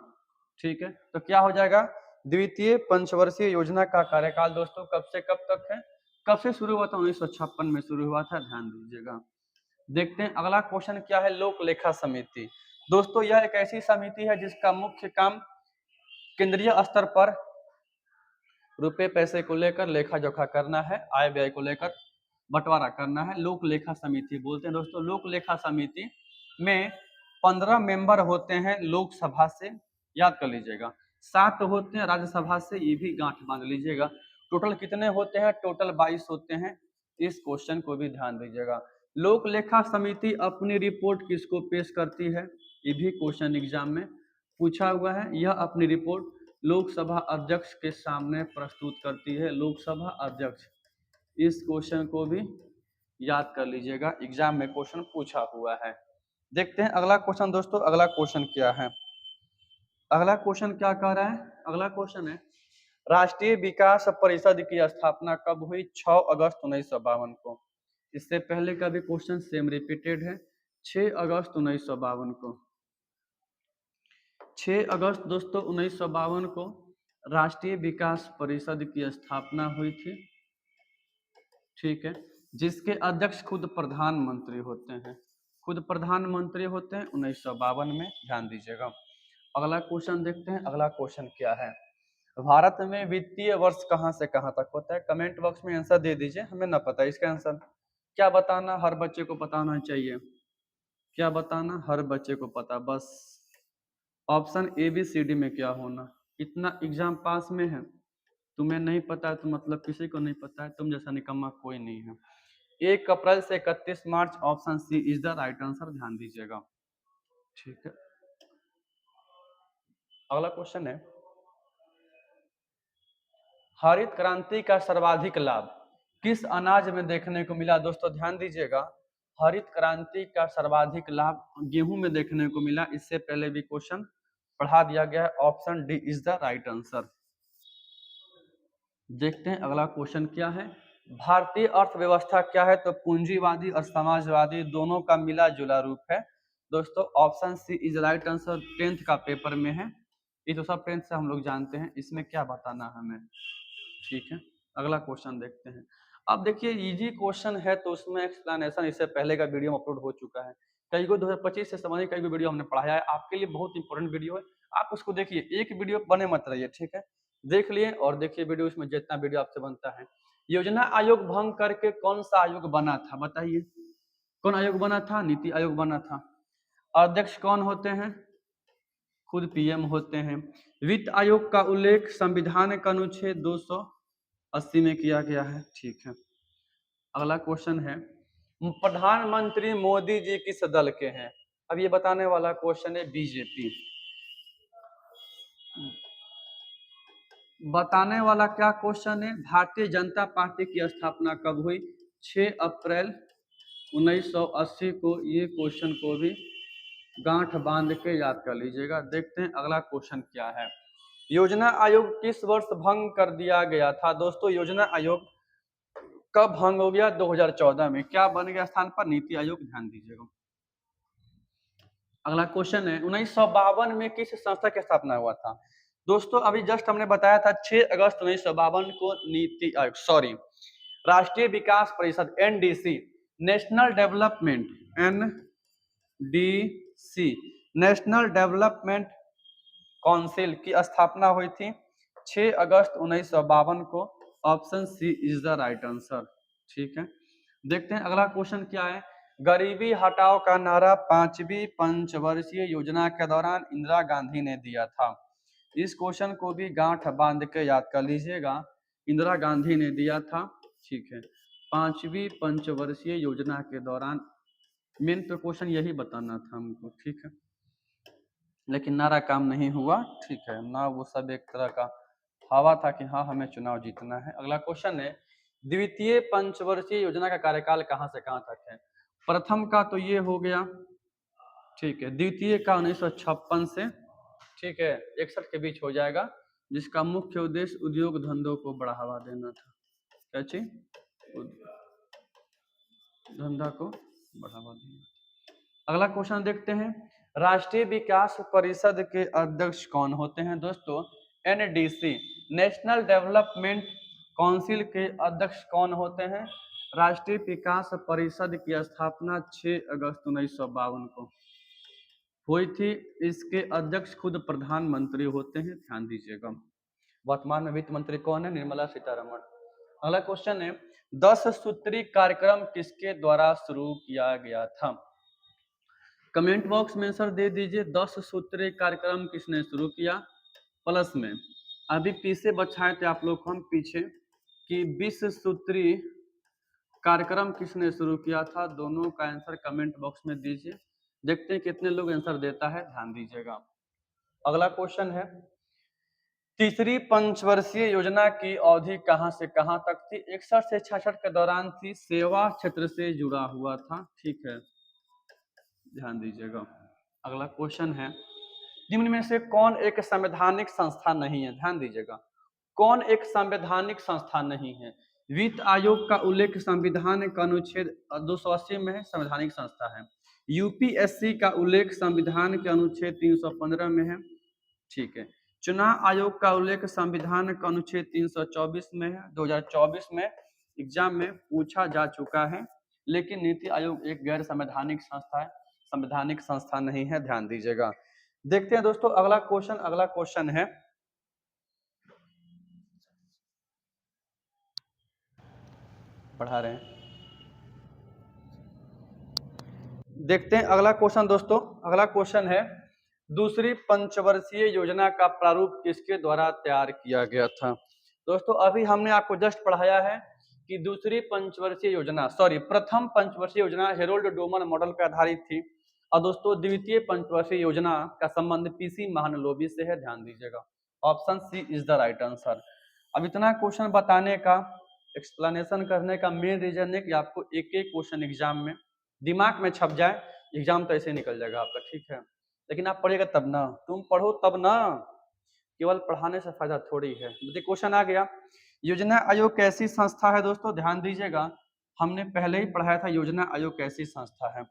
ठीक है, तो क्या हो जाएगा, द्वितीय पंचवर्षीय योजना का कार्यकाल दोस्तों कब से कब तक है, कब से शुरू हुआ था, 1956 में शुरू हुआ था, ध्यान दीजिएगा। देखते हैं अगला क्वेश्चन क्या है, लोक लेखा समिति। दोस्तों यह एक ऐसी समिति है जिसका मुख्य काम केंद्रीय स्तर पर रुपए पैसे को लेकर लेखा जोखा करना है, आय व्यय को लेकर बंटवारा करना है, लोक लेखा समिति बोलते हैं दोस्तों। लोक लेखा समिति में 15 मेंबर होते हैं लोकसभा से, याद कर लीजिएगा, 7 होते हैं राज्यसभा से, ये भी गांठ बांध लीजिएगा। टोटल कितने होते हैं, टोटल 22 होते हैं। इस क्वेश्चन को भी ध्यान दीजिएगा। लोक लेखा समिति अपनी रिपोर्ट किसको पेश करती है, ये भी क्वेश्चन एग्जाम में पूछा हुआ है। यह अपनी रिपोर्ट लोकसभा अध्यक्ष के सामने प्रस्तुत करती है, लोकसभा अध्यक्ष। इस क्वेश्चन को भी याद कर लीजिएगा, एग्जाम में क्वेश्चन पूछा हुआ है। देखते हैं अगला क्वेश्चन दोस्तों। अगला क्वेश्चन क्या है, अगला क्वेश्चन क्या कह रहा है, अगला क्वेश्चन है, राष्ट्रीय विकास परिषद की स्थापना कब हुई? 6 अगस्त 1952 को। इससे पहले का भी क्वेश्चन सेम रिपीटेड है, 6 अगस्त 1952 को। 6 अगस्त दोस्तों 1952 को राष्ट्रीय विकास परिषद की स्थापना हुई थी, ठीक है, जिसके अध्यक्ष खुद प्रधानमंत्री होते हैं, खुद प्रधानमंत्री होते हैं 1952 में, ध्यान दीजिएगा। अगला क्वेश्चन देखते हैं, अगला क्वेश्चन क्या है? भारत में वित्तीय वर्ष कहां से कहां तक होता है? कमेंट बॉक्स में आंसर दे दीजिए, हमें ना पता है इसका आंसर। क्या बताना? हर बच्चे को पता होना चाहिए। क्या बताना? हर बच्चे को पता, बस option A B C D में क्या होना। इतना एग्जाम पास में है, तुम्हें नहीं पता है तो मतलब किसी को नहीं पता है, तुम जैसा निकम्मा कोई नहीं है। 1 अप्रैल से 31 मार्च, option C is the right answer, ध्यान दीजिएगा, ठीक है। अगला क्वेश्चन है, हरित क्रांति का सर्वाधिक लाभ किस अनाज में देखने को मिला? दोस्तों ध्यान दीजिएगा, हरित क्रांति का सर्वाधिक लाभ गेहूं में देखने को मिला। इससे पहले भी क्वेश्चन पढ़ा दिया गया है, option D is the right answer. देखते हैं अगला क्वेश्चन क्या है। भारतीय अर्थव्यवस्था क्या है? तो पूंजीवादी और समाजवादी दोनों का मिला जुला रूप है। दोस्तों option C is right answer, 10th का पेपर में है, ये तो सब 10th से हम लोग जानते हैं। इसमें क्या बताना हमें, ठीक है। अगला क्वेश्चन देखते हैं। अब देखिए इजी क्वेश्चन है तो उसमें एक्सप्लेनेशन इससे पहले का वीडियो अपलोड हो चुका है, कई को 2025 से संबंधित कई को वीडियो हमने पढ़ाया है, आपके लिए बहुत इंपॉर्टेंट वीडियो है, आप उसको देखिए, एक वीडियो बने मत रहिए, ठीक है। देख लिए और देखिए वीडियो, इसमें जितना वीडियो आपसे बनता है। योजना आयोग भंग करके कौन सा आयोग बना था? बताइए, कौन आयोग बना था? नीति आयोग बना था। अध्यक्ष कौन होते हैं? खुद पीएम होते हैं। वित्त आयोग का उल्लेख संविधान का अनुच्छेद 280 में किया गया है, ठीक है। अगला क्वेश्चन है, प्रधानमंत्री मोदी जी किस दल के हैं? अब ये बताने वाला क्वेश्चन है बीजेपी। बताने वाला क्या क्वेश्चन है? भारतीय जनता पार्टी की स्थापना कब हुई? 6 अप्रैल 1980 को। ये क्वेश्चन को भी गांठ बांध के याद कर लीजिएगा। देखते हैं अगला क्वेश्चन क्या है। योजना आयोग किस वर्ष भंग कर दिया गया था? दोस्तों योजना आयोग कब भंग हो गया? 2014 में। क्या बन गया स्थान पर? नीति आयोग, ध्यान दीजिएगा। अगला क्वेश्चन है, 1952 में किस संस्था की स्थापना हुआ था? दोस्तों अभी जस्ट हमने बताया था 6 अगस्त 1952 को नीति आयोग, सॉरी, राष्ट्रीय विकास परिषद, NDC, national development, NDC, national development council की स्थापना हुई थी 6 अगस्त 1952 को। Option C is the right answer, ठीक है। देखते हैं अगला क्वेश्चन क्या है। गरीबी हटाओ का नारा 5वीं पंचवर्षीय योजना के दौरान इंदिरा गांधी ने दिया था। इस क्वेश्चन को भी गांठ बांध के याद कर लीजिएगा, इंदिरा गांधी ने दिया था, ठीक है। 5वीं पंचवर्षीय योजना के दौरान, मेन तो क्वेश्चन यही बताना था हमको, ठीक है, लेकिन नारा काम नहीं हुआ, ठीक है ना, वो सब एक तरह का हवा था कि हाँ हमें चुनाव जीतना है। अगला क्वेश्चन है, द्वितीय पंचवर्षीय योजना का कार्यकाल कहां से कहां तक है? प्रथम का तो ये हो गया, ठीक है, द्वितीय का 1956 से, ठीक है, 61 के बीच हो जाएगा, जिसका मुख्य उद्देश्य उद्योग धंधों को बढ़ावा देना था। क्या चीज? धंधा को बढ़ावा देना। अगला क्वेश्चन देखते हैं, राष्ट्रीय विकास परिषद के अध्यक्ष कौन होते हैं? दोस्तों एनडीसी, नेशनल डेवलपमेंट काउंसिल के अध्यक्ष कौन होते हैं? राष्ट्रीय विकास परिषद की स्थापना 6 अगस्त 1952 को हुई थी। इसके अध्यक्ष खुद प्रधानमंत्री होते हैं, ध्यान दीजिएगा। वर्तमान में वित्त मंत्री कौन है? निर्मला सीतारमण। अगला क्वेश्चन है, 10 सूत्री कार्यक्रम किसके द्वारा शुरू किया गया था? कमेंट बॉक्स में आंसर दे दीजिए, 10 सूत्री कार्यक्रम किसने शुरू किया? प्लस में अभी पीछे बचाए थे आप लोग को हम पीछे कि 20 सूत्री कार्यक्रम किसने शुरू किया था? दोनों का आंसर कमेंट बॉक्स में दीजिए, देखते हैं कितने लोग आंसर देता है, ध्यान दीजिएगा। अगला क्वेश्चन है, तीसरी पंचवर्षीय योजना की अवधि कहां से कहां तक थी? 61 से 66 के दौरान थी, सेवा क्षेत्र से जुड़ा हुआ था, ठीक है, ध्यान दीजिएगा। अगला क्वेश्चन है, निम्न में से कौन एक संवैधानिक संस्था नहीं है? ध्यान दीजिएगा, कौन एक संवैधानिक संस्था नहीं है? वित्त आयोग का उल्लेख संविधान का अनुच्छेद 280 में है, संवैधानिक संस्था है। यूपीएससी का उल्लेख संविधान के अनुच्छेद 315 में है, ठीक है। चुनाव आयोग का उल्लेख संविधान का अनुच्छेद 324 में है, 2024 में एग्जाम में पूछा जा चुका है। लेकिन नीति आयोग एक गैर संवैधानिक संस्था है, संवैधानिक संस्था नहीं है, ध्यान दीजिएगा। देखते हैं दोस्तों अगला क्वेश्चन है, पढ़ा रहे हैं, देखते हैं अगला क्वेश्चन दोस्तों। अगला क्वेश्चन है, दूसरी पंचवर्षीय योजना का प्रारूप किसके द्वारा तैयार किया गया था? दोस्तों अभी हमने आपको जस्ट पढ़ाया है कि दूसरी पंचवर्षीय योजना, प्रथम पंचवर्षीय योजना हेरोल्ड डोमन मॉडल पर आधारित थी, और दोस्तों द्वितीय पंचवर्षीय योजना का संबंध पीसी महानलोबी से है, ध्यान दीजिएगा। Option C is the right answer. अब इतना क्वेश्चन बताने का, एक्सप्लेनेशन करने का मेन रीजन है कि आपको एक एक क्वेश्चन एग्जाम में दिमाग में छप जाए, एग्जाम तो ऐसे निकल जाएगा आपका, ठीक है। लेकिन आप पढ़ेगा तब ना, तुम पढ़ो तब ना, केवल पढ़ाने से फायदा थोड़ी है। देखिए क्वेश्चन आ गया, योजना आयोग कैसी संस्था है? दोस्तों ध्यान दीजिएगा, हमने पहले ही पढ़ाया था योजना आयोग कैसी संस्था है,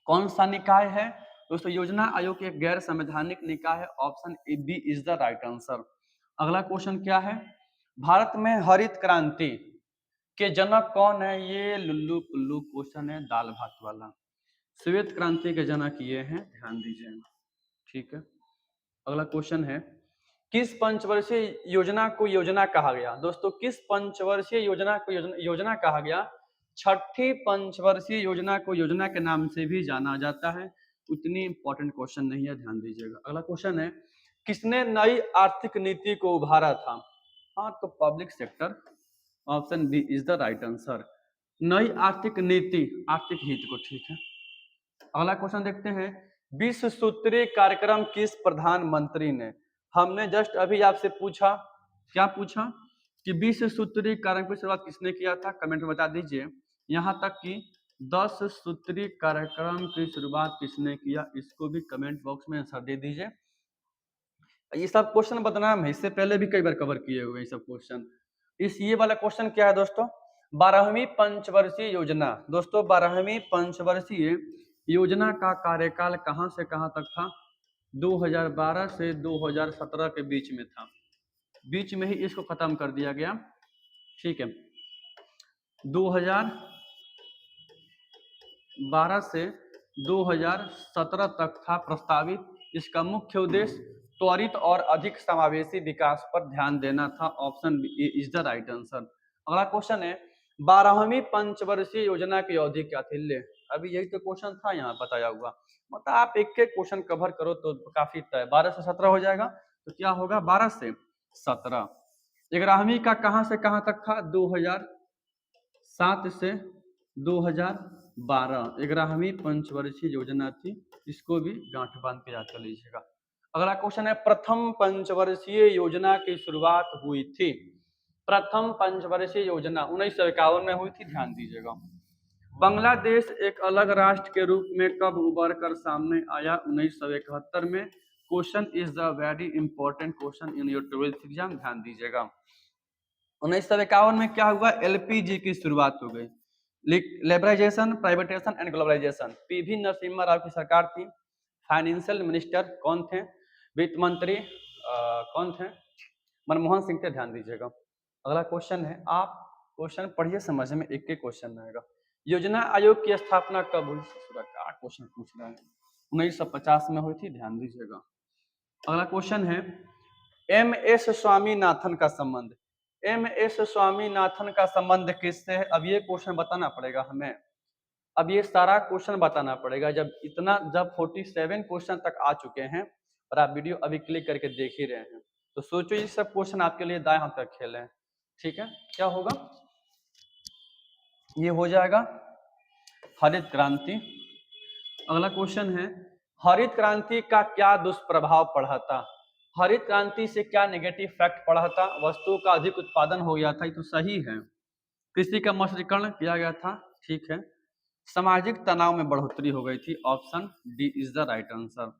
कौन सा निकाय है? दोस्तों योजना आयोग एक गैर संवैधानिक निकाय है, option A B is the right answer. अगला क्वेश्चन क्या है, भारत में हरित क्रांति के जनक कौन है? ये लुल्लू पुल्लू क्वेश्चन है, दाल भात वाला। श्वेत क्रांति के जनक ये हैं, ध्यान दीजिए, ठीक है। अगला क्वेश्चन है, किस पंचवर्षीय योजना को योजना कहा गया? दोस्तों किस पंचवर्षीय योजना को योजना कहा गया? छठी पंचवर्षीय योजना को योजना के नाम से भी जाना जाता है। उतनी इंपॉर्टेंट क्वेश्चन नहीं है, ध्यान दीजिएगा। अगला क्वेश्चन है, किसने नई आर्थिक नीति को उभारा था? हाँ तो public sector, option B is the right answer. नई आर्थिक नीति, आर्थिक हित को, ठीक है। अगला क्वेश्चन देखते हैं, 20 सूत्रीय कार्यक्रम किस प्रधानमंत्री ने? हमने जस्ट अभी आपसे पूछा, क्या पूछा कि 20 सूत्रीय कार्यक्रम की शुरुआत किसने किया था? कमेंट में बता दीजिए। यहां तक कि 10 सूत्रीय कार्यक्रम की शुरुआत किसने किया, इसको भी कमेंट बॉक्स में आंसर दे दीजिए। ये सब क्वेश्चन बदनाम है, इससे पहले भी कई बार कवर किए हुए ये सब क्वेश्चन। ये वाला क्वेश्चन क्या है दोस्तों? 12वीं पंचवर्षीय योजना। दोस्तों 12वीं पंचवर्षीय योजना का कार्यकाल कहां से कहां तक था? 2012 से 2017 के बीच में था, बीच में ही इसको खत्म कर दिया गया, ठीक है। 2012 से 2017 तक था प्रस्तावित। इसका मुख्य उद्देश्य त्वरित और अधिक समावेशी विकास पर ध्यान देना था, option B is the right answer. अगला क्वेश्चन है, 12वीं पंचवर्षीय योजना की अवधि क्या थी? ले अभी यही तो क्वेश्चन था यहाँ बताया हुआ, मतलब आप एक एक क्वेश्चन कवर करो तो काफी तय। 12 से 17 हो जाएगा, तो क्या होगा 12 से 17। 11वीं का कहां से कहां तक था? 2007 से 2012 11वीं पंचवर्षीय योजना थी, इसको भी गांठ बांध के याद कर लीजिएगा। अगला क्वेश्चन है, प्रथम पंचवर्षीय योजना की शुरुआत हुई थी? प्रथम पंचवर्षीय योजना 1951 में हुई थी, ध्यान दीजिएगा। बांग्लादेश एक अलग राष्ट्र के रूप में कब उभर कर सामने आया? 1971 में। Question is the very important question in your 12th exam, ध्यान दीजिएगा। 1951 में क्या हुआ? एलपीजी की शुरुआत हो गई। Liberalisation, privatisation and globalisation, PV Narasimha Rao की सरकार थी। फाइनेंशियल मिनिस्टर कौन थे? वित्त मंत्री कौन थे? मनमोहन सिंह थे, ध्यान दीजिएगा। अगला क्वेश्चन है, आप क्वेश्चन पढ़िए, समझ में एक एक क्वेश्चन आएगा। योजना आयोग की स्थापना कब हुई? क्या क्वेश्चन पूछ रहा है, 1950 में हुई थी, ध्यान दीजिएगा। अगला क्वेश्चन है, एम एस स्वामीनाथन का संबंध, एम एस स्वामीनाथन का संबंध किससे है? अब ये क्वेश्चन बताना पड़ेगा हमें, अब ये सारा क्वेश्चन बताना पड़ेगा। जब 47 क्वेश्चन तक आ चुके हैं और आप वीडियो अभी क्लिक करके देख ही रहे हैं, तो सोचो ये सब क्वेश्चन आपके लिए दाएं हाथ तक खेल हैं, ठीक है। क्या होगा? ये हो जाएगा हरित क्रांति। अगला क्वेश्चन है, हरित क्रांति का क्या दुष्प्रभाव पड़ा था? हरित क्रांति से क्या नेगेटिव फैक्ट पड़ा था? वस्तुओं का अधिक उत्पादन हो गया था, ये तो सही है। कृषि का मशक्तीकरण किया गया था, ठीक है। सामाजिक तनाव में बढ़ोतरी हो गई थी, option D is the right answer.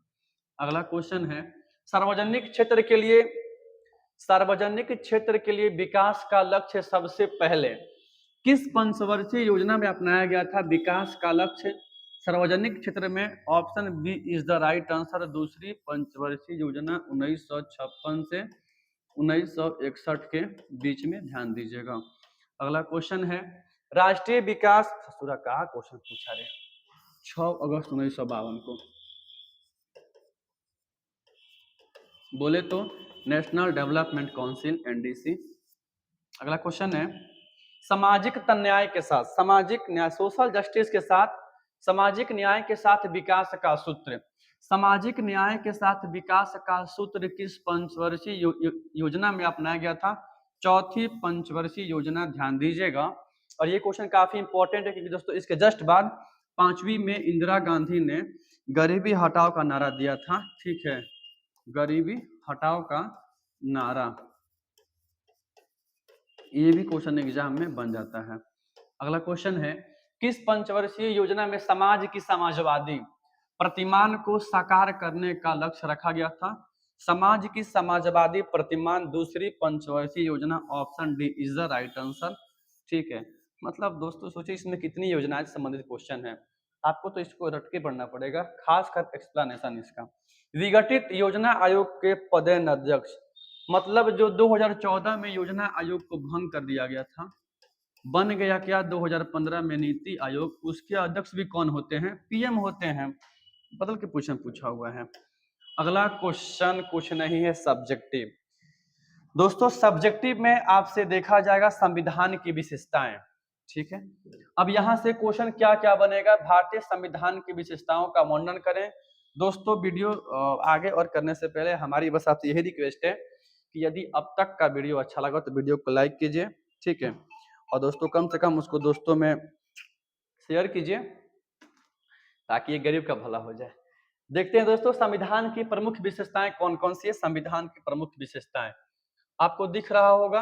अगला क्वेश्चन है, सार्वजनिक क्षेत्र के लिए सार्वजनिक क्षेत्र के लिए विकास का लक्ष्य सबसे पहले किस पंचवर्षीय योजना में अपनाया गया था? विकास का लक्ष्य सार्वजनिक क्षेत्र में, option B is the right answer. दूसरी पंचवर्षीय योजना 1956 से 1961 के बीच में, ध्यान दीजिएगा। अगला क्वेश्चन है, राष्ट्रीय विकास कहा क्वेश्चन पूछा रे 6 अगस्त 1952 को, बोले तो नेशनल डेवलपमेंट काउंसिल एनडीसी। अगला क्वेश्चन है, सामाजिक न्याय के साथ, सामाजिक न्याय सोशल जस्टिस के साथ, सामाजिक न्याय के साथ विकास का सूत्र, सामाजिक न्याय के साथ विकास का सूत्र किस पंचवर्षीय योजना में अपनाया गया था? चौथी पंचवर्षीय योजना, ध्यान दीजिएगा। और ये क्वेश्चन काफी इंपॉर्टेंट है क्योंकि दोस्तों इसके जस्ट बाद 5वीं में इंदिरा गांधी ने गरीबी हटाओ का नारा दिया था, ठीक है, गरीबी हटाओ का नारा। ये भी क्वेश्चन एग्जाम में बन जाता है। अगला क्वेश्चन है, किस पंचवर्षीय योजना में समाज की समाजवादी प्रतिमान को साकार करने का लक्ष्य रखा गया था? समाज की समाजवादी प्रतिमान दूसरी पंचवर्षीय योजना, option D is the right answer, ठीक है। मतलब दोस्तों सोचिए इसमें कितनी योजनाएं संबंधित क्वेश्चन है, आपको तो इसको रट के पढ़ना पड़ेगा, खासकर एक्सप्लेनेशन इसका। विघटित योजना आयोग के पदेन अध्यक्ष, मतलब जो 2014 में योजना आयोग को भंग कर दिया गया था, बन गया क्या 2015 में नीति आयोग, उसके अध्यक्ष भी कौन होते हैं? पीएम होते हैं। बदल के पूछा हुआ है। अगला क्वेश्चन कुछ नहीं है, सब्जेक्टिव। दोस्तों सब्जेक्टिव में आपसे देखा जाएगा संविधान की विशेषताएं, ठीक है। अब यहां से क्वेश्चन क्या क्या बनेगा? भारतीय संविधान की विशेषताओं का वर्णन करें। दोस्तों वीडियो आगे और करने से पहले हमारी बस आपसे यही रिक्वेस्ट है कि यदि अब तक का वीडियो अच्छा लगा तो वीडियो को लाइक कीजिए, ठीक है, और दोस्तों कम से कम उसको दोस्तों में शेयर कीजिए ताकि ये गरीब का भला हो जाए। देखते हैं दोस्तों संविधान की प्रमुख विशेषताएं कौन कौन सी है। संविधान की प्रमुख विशेषताएं आपको दिख रहा होगा,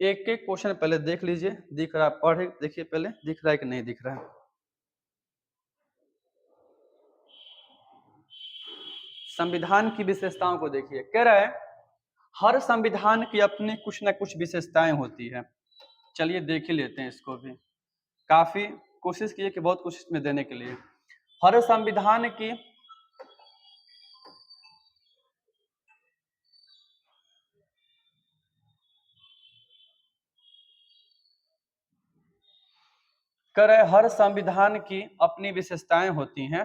एक एक क्वेश्चन पहले देख लीजिए, दिख रहा है, पढ़े देखिए पहले, दिख रहा है कि नहीं दिख रहा है? संविधान की विशेषताओं को देखिए, कह रहा है हर संविधान की अपनी कुछ न कुछ विशेषताएं होती है। चलिए देख ही लेते हैं इसको भी, काफी कोशिश किए कि बहुत कुछ इसमें देने के लिए। हर संविधान की हर संविधान की अपनी विशेषताएं होती हैं,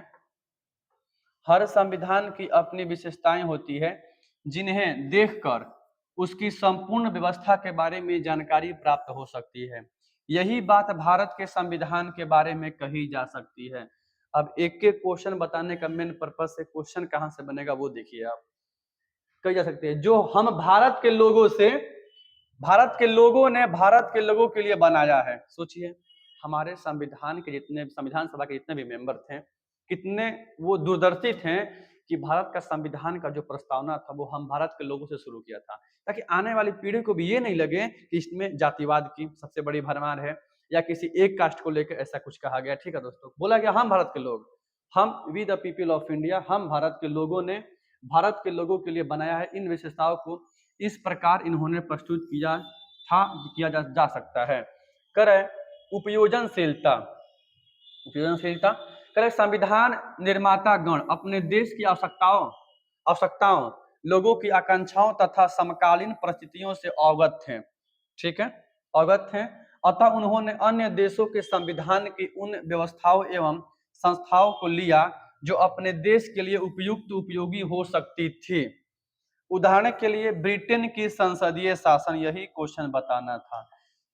हर संविधान की अपनी विशेषताएं होती है जिन्हें देखकर उसकी संपूर्ण व्यवस्था के बारे में जानकारी प्राप्त हो सकती है। यही बात भारत के संविधान के बारे में कही जा सकती है। अब एक एक क्वेश्चन बताने का मेन पर्पज से क्वेश्चन कहां से बनेगा वो देखिए आप, कही जा सकती है जो हम भारत के लोगों से, भारत के लोगों ने भारत के लोगों के लिए बनाया है। सोचिए हमारे संविधान के जितने, संविधान सभा के जितने भी मेंबर थे, कितने वो दूरदर्शी थे कि भारत का संविधान का जो प्रस्तावना था वो हम भारत के लोगों से शुरू किया था, ताकि आने वाली पीढ़ी को भी ये नहीं लगे कि इसमें जातिवाद की सबसे बड़ी भरमार है या किसी एक कास्ट को लेकर ऐसा कुछ कहा गया। ठीक है दोस्तों, बोला गया हम भारत के लोग, हम we the people of India, हम भारत के लोगों ने भारत के लोगों के लिए बनाया है। इन विशेषताओं को इस प्रकार इन्होंने प्रस्तुत किया था, किया जा सकता है। करें उपयोजनशीलता, उपयोजनशीलता करें संविधान निर्माता गण अपने देश की आवश्यकताओं लोगों की आकांक्षाओं तथा समकालीन परिस्थितियों से अवगत थे, ठीक है, अवगत थे, अतः उन्होंने अन्य देशों के संविधान की उन व्यवस्थाओं एवं संस्थाओं को लिया जो अपने देश के लिए उपयुक्त उपयोगी हो सकती थी। उदाहरण के लिए ब्रिटेन की संसदीय शासन, यही क्वेश्चन बताना था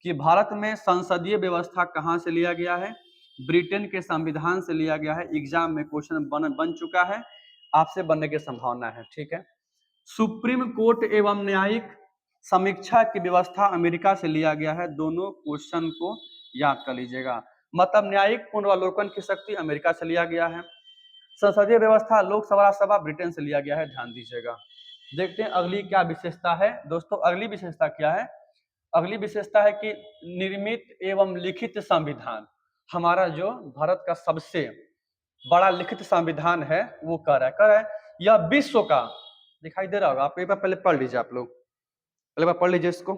कि भारत में संसदीय व्यवस्था कहां से लिया गया है? ब्रिटेन के संविधान से लिया गया है। एग्जाम में क्वेश्चन बन चुका है, आपसे बनने की संभावना है, ठीक है। सुप्रीम कोर्ट एवं न्यायिक समीक्षा की व्यवस्था अमेरिका से लिया गया है। दोनों क्वेश्चन को याद कर लीजिएगा। मतलब न्यायिक पुनरावलोकन की शक्ति अमेरिका से लिया गया है, संसदीय व्यवस्था लोकसभा सभा ब्रिटेन से लिया गया है, ध्यान दीजिएगा। देखते हैं अगली क्या विशेषता है दोस्तों। अगली विशेषता क्या है? अगली विशेषता है कि निर्मित एवं लिखित संविधान, हमारा जो भारत का सबसे बड़ा लिखित संविधान है वो कर है यह विश्व का, दिखाई दे रहा होगा आपको, एक बार पहले पढ़ लीजिए आप लोग, पहले बार पढ़ लीजिए इसको।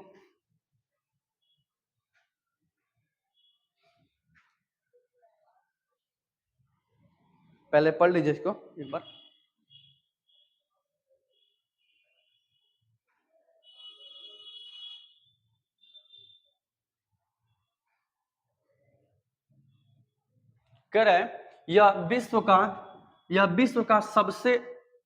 पहले पढ़ लीजिए इसको एक बार। कह रहे हैं यह विश्व का सबसे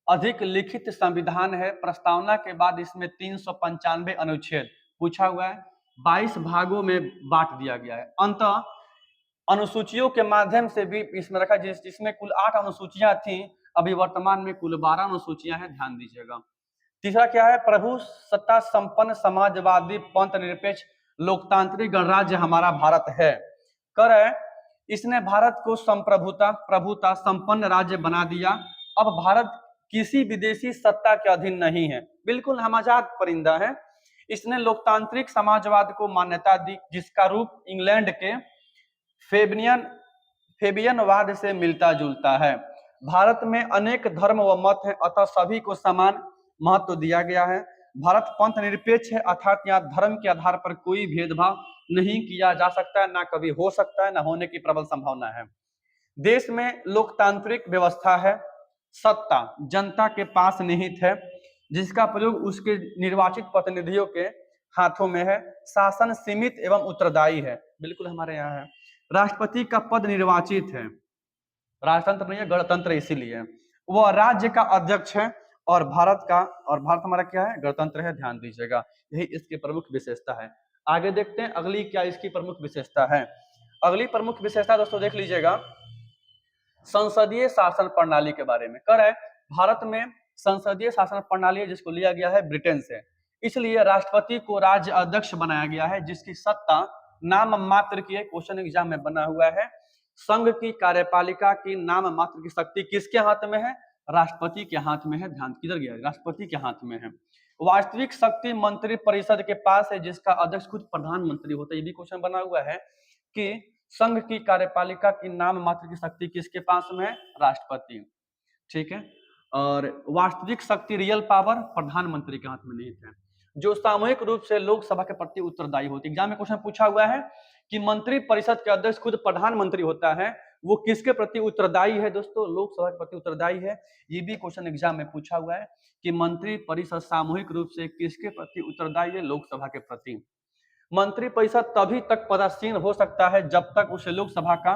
अधिक लिखित संविधान है। प्रस्तावना के बाद इसमें 395 अनुच्छेद पूछा हुआ है, 22 भागों में बांट दिया गया है। अंततः अनुसूचियों के माध्यम से भी इसमें रखा, जिसमें कुल 8 अनुसूचियां थी, अभी वर्तमान में कुल 12 अनुसूचियां हैं, ध्यान दीजिएगा। तीसरा क्या है, प्रभु सत्ता संपन्न समाजवादी पंथ निरपेक्ष लोकतांत्रिक गणराज्य हमारा भारत है। कर है इसने भारत को प्रभुता संपन्न राज्य बना दिया। अब भारत किसी विदेशी सत्ता के अधीन नहीं है, बिल्कुल हम आजाद परिंदा है। इसने लोकतांत्रिक समाजवाद को मान्यता दी, जिसका रूप इंग्लैंड के फेबियनवाद से मिलता जुलता है। भारत में अनेक धर्म व मत हैं, अतः सभी को समान महत्व दिया गया है। भारत पंथ निरपेक्ष है, अर्थात यहाँ धर्म के आधार पर कोई भेदभाव नहीं किया जा सकता है, ना कभी हो सकता है, ना होने की प्रबल संभावना है। देश में लोकतांत्रिक व्यवस्था है, सत्ता जनता के पास निहित है, जिसका प्रयोग उसके निर्वाचित प्रतिनिधियों के हाथों में है। शासन सीमित एवं उत्तरदायी है, बिल्कुल हमारे यहाँ है। राष्ट्रपति का पद निर्वाचित है, राजतंत्र नहीं है, गणतंत्र, इसीलिए वह राज्य का अध्यक्ष है। और भारत हमारा क्या है, गणतंत्र है, ध्यान दीजिएगा। यही इसकी प्रमुख विशेषता है। आगे देखते हैं अगली क्या इसकी प्रमुख विशेषता है। अगली प्रमुख विशेषता दोस्तों देख लीजिएगा, संसदीय शासन प्रणाली के बारे में। कर है भारत में संसदीय शासन प्रणाली है, जिसको लिया गया है ब्रिटेन से, इसलिए राष्ट्रपति को राज्य अध्यक्ष बनाया गया है, जिसकी सत्ता नाम मात्र की है। क्वेश्चन एग्जाम में बना हुआ है, संघ की कार्यपालिका की नाम मात्र की शक्ति किसके हाथ में है, राष्ट्रपति के हाथ में है। ध्यान किधर गया, राष्ट्रपति के हाथ में है। वास्तविक शक्ति मंत्री परिषद के पास है, जिसका अध्यक्ष खुद प्रधानमंत्री होता है। ये भी क्वेश्चन बना हुआ है कि संघ की कार्यपालिका की नाम मात्र की शक्ति किसके पास में है, राष्ट्रपति, ठीक है। और वास्तविक शक्ति रियल पावर प्रधानमंत्री के हाथ में निहित है, जो सामूहिक रूप से लोकसभा के प्रति उत्तरदायी होती है। एग्जाम में क्वेश्चन पूछा हुआ है कि मंत्री परिषद के अध्यक्ष खुद प्रधानमंत्री होता है, वो किसके प्रति उत्तरदायी है दोस्तों, लोकसभा के प्रति उत्तरदायी है। ये भी क्वेश्चन एग्जाम में पूछा हुआ है कि मंत्री परिषद सामूहिक रूप से किसके प्रति उत्तरदायी है, लोकसभा के प्रति। मंत्री परिषद तभी तक पदासीन हो सकता है जब तक उसे लोकसभा का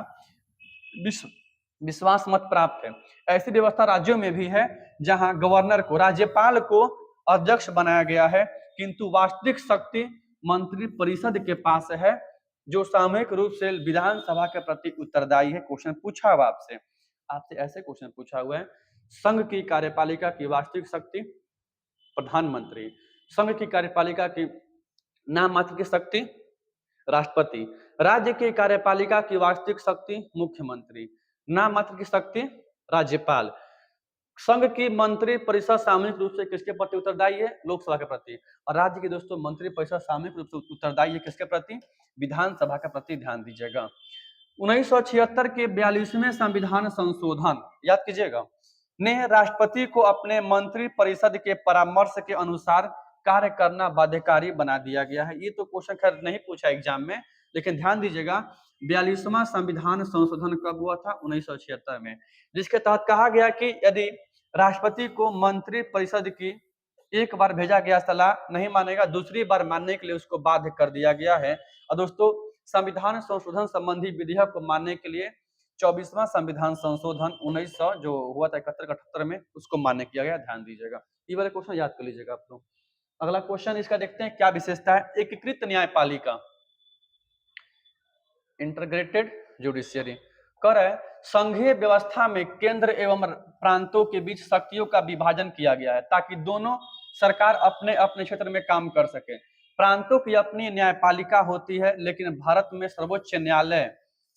विश्वास मत प्राप्त है। ऐसी व्यवस्था राज्यों में भी है, जहां गवर्नर को, राज्यपाल को अध्यक्ष बनाया गया है, किंतु वास्तविक शक्ति मंत्री परिषद के पास है, जो सामूहिक रूप से विधानसभा के प्रति उत्तरदायी है। क्वेश्चन पूछा हुआ आपसे ऐसे क्वेश्चन पूछा हुआ है, संघ की कार्यपालिका की वास्तविक शक्ति प्रधानमंत्री, संघ की कार्यपालिका की नाम मात्र की शक्ति राष्ट्रपति, राज्य की कार्यपालिका की वास्तविक शक्ति मुख्यमंत्री, नाम मात्र की शक्ति राज्यपाल। संघ की मंत्री परिषद सामूहिक रूप से किसके प्रति उत्तरदायी है, लोकसभा के प्रति। और राज्य की दोस्तों मंत्री परिषद सामूहिक रूप से उत्तरदायी है किसके प्रति, विधानसभा के प्रति। ध्यान दीजिएगा। 1976 के 42वें संविधान संशोधन, याद कीजिएगा, ने राष्ट्रपति को अपने मंत्री परिषद के परामर्श के अनुसार कार्य करना बाध्यकारी बना दिया गया है। ये तो क्वेश्चन खैर नहीं पूछा एग्जाम में, लेकिन ध्यान दीजिएगा 42वां संविधान संशोधन कब हुआ था, 1976 में, जिसके तहत कहा गया कि यदि राष्ट्रपति को मंत्री परिषद की एक बार भेजा गया सलाह नहीं मानेगा, दूसरी बार मानने के लिए उसको बाध्य कर दिया गया है। और दोस्तों संविधान संशोधन संबंधी विधेयक को मानने के लिए 24वां संविधान संशोधन 1900 जो हुआ था 71-78 में, उसको मान्य किया गया। ध्यान दीजिएगा, ये वाले क्वेश्चन याद कर लीजिएगा आप लोग। अगला क्वेश्चन इसका देखते हैं, क्या विशेषता है, एकीकृत न्यायपालिका, इंटीग्रेटेड जुडिशियरी। कर है संघीय व्यवस्था में केंद्र एवं प्रांतों के बीच शक्तियों का विभाजन किया गया है, ताकि दोनों सरकार अपने अपने क्षेत्र में काम कर सके। प्रांतों की अपनी न्यायपालिका होती है, लेकिन भारत में सर्वोच्च न्यायालय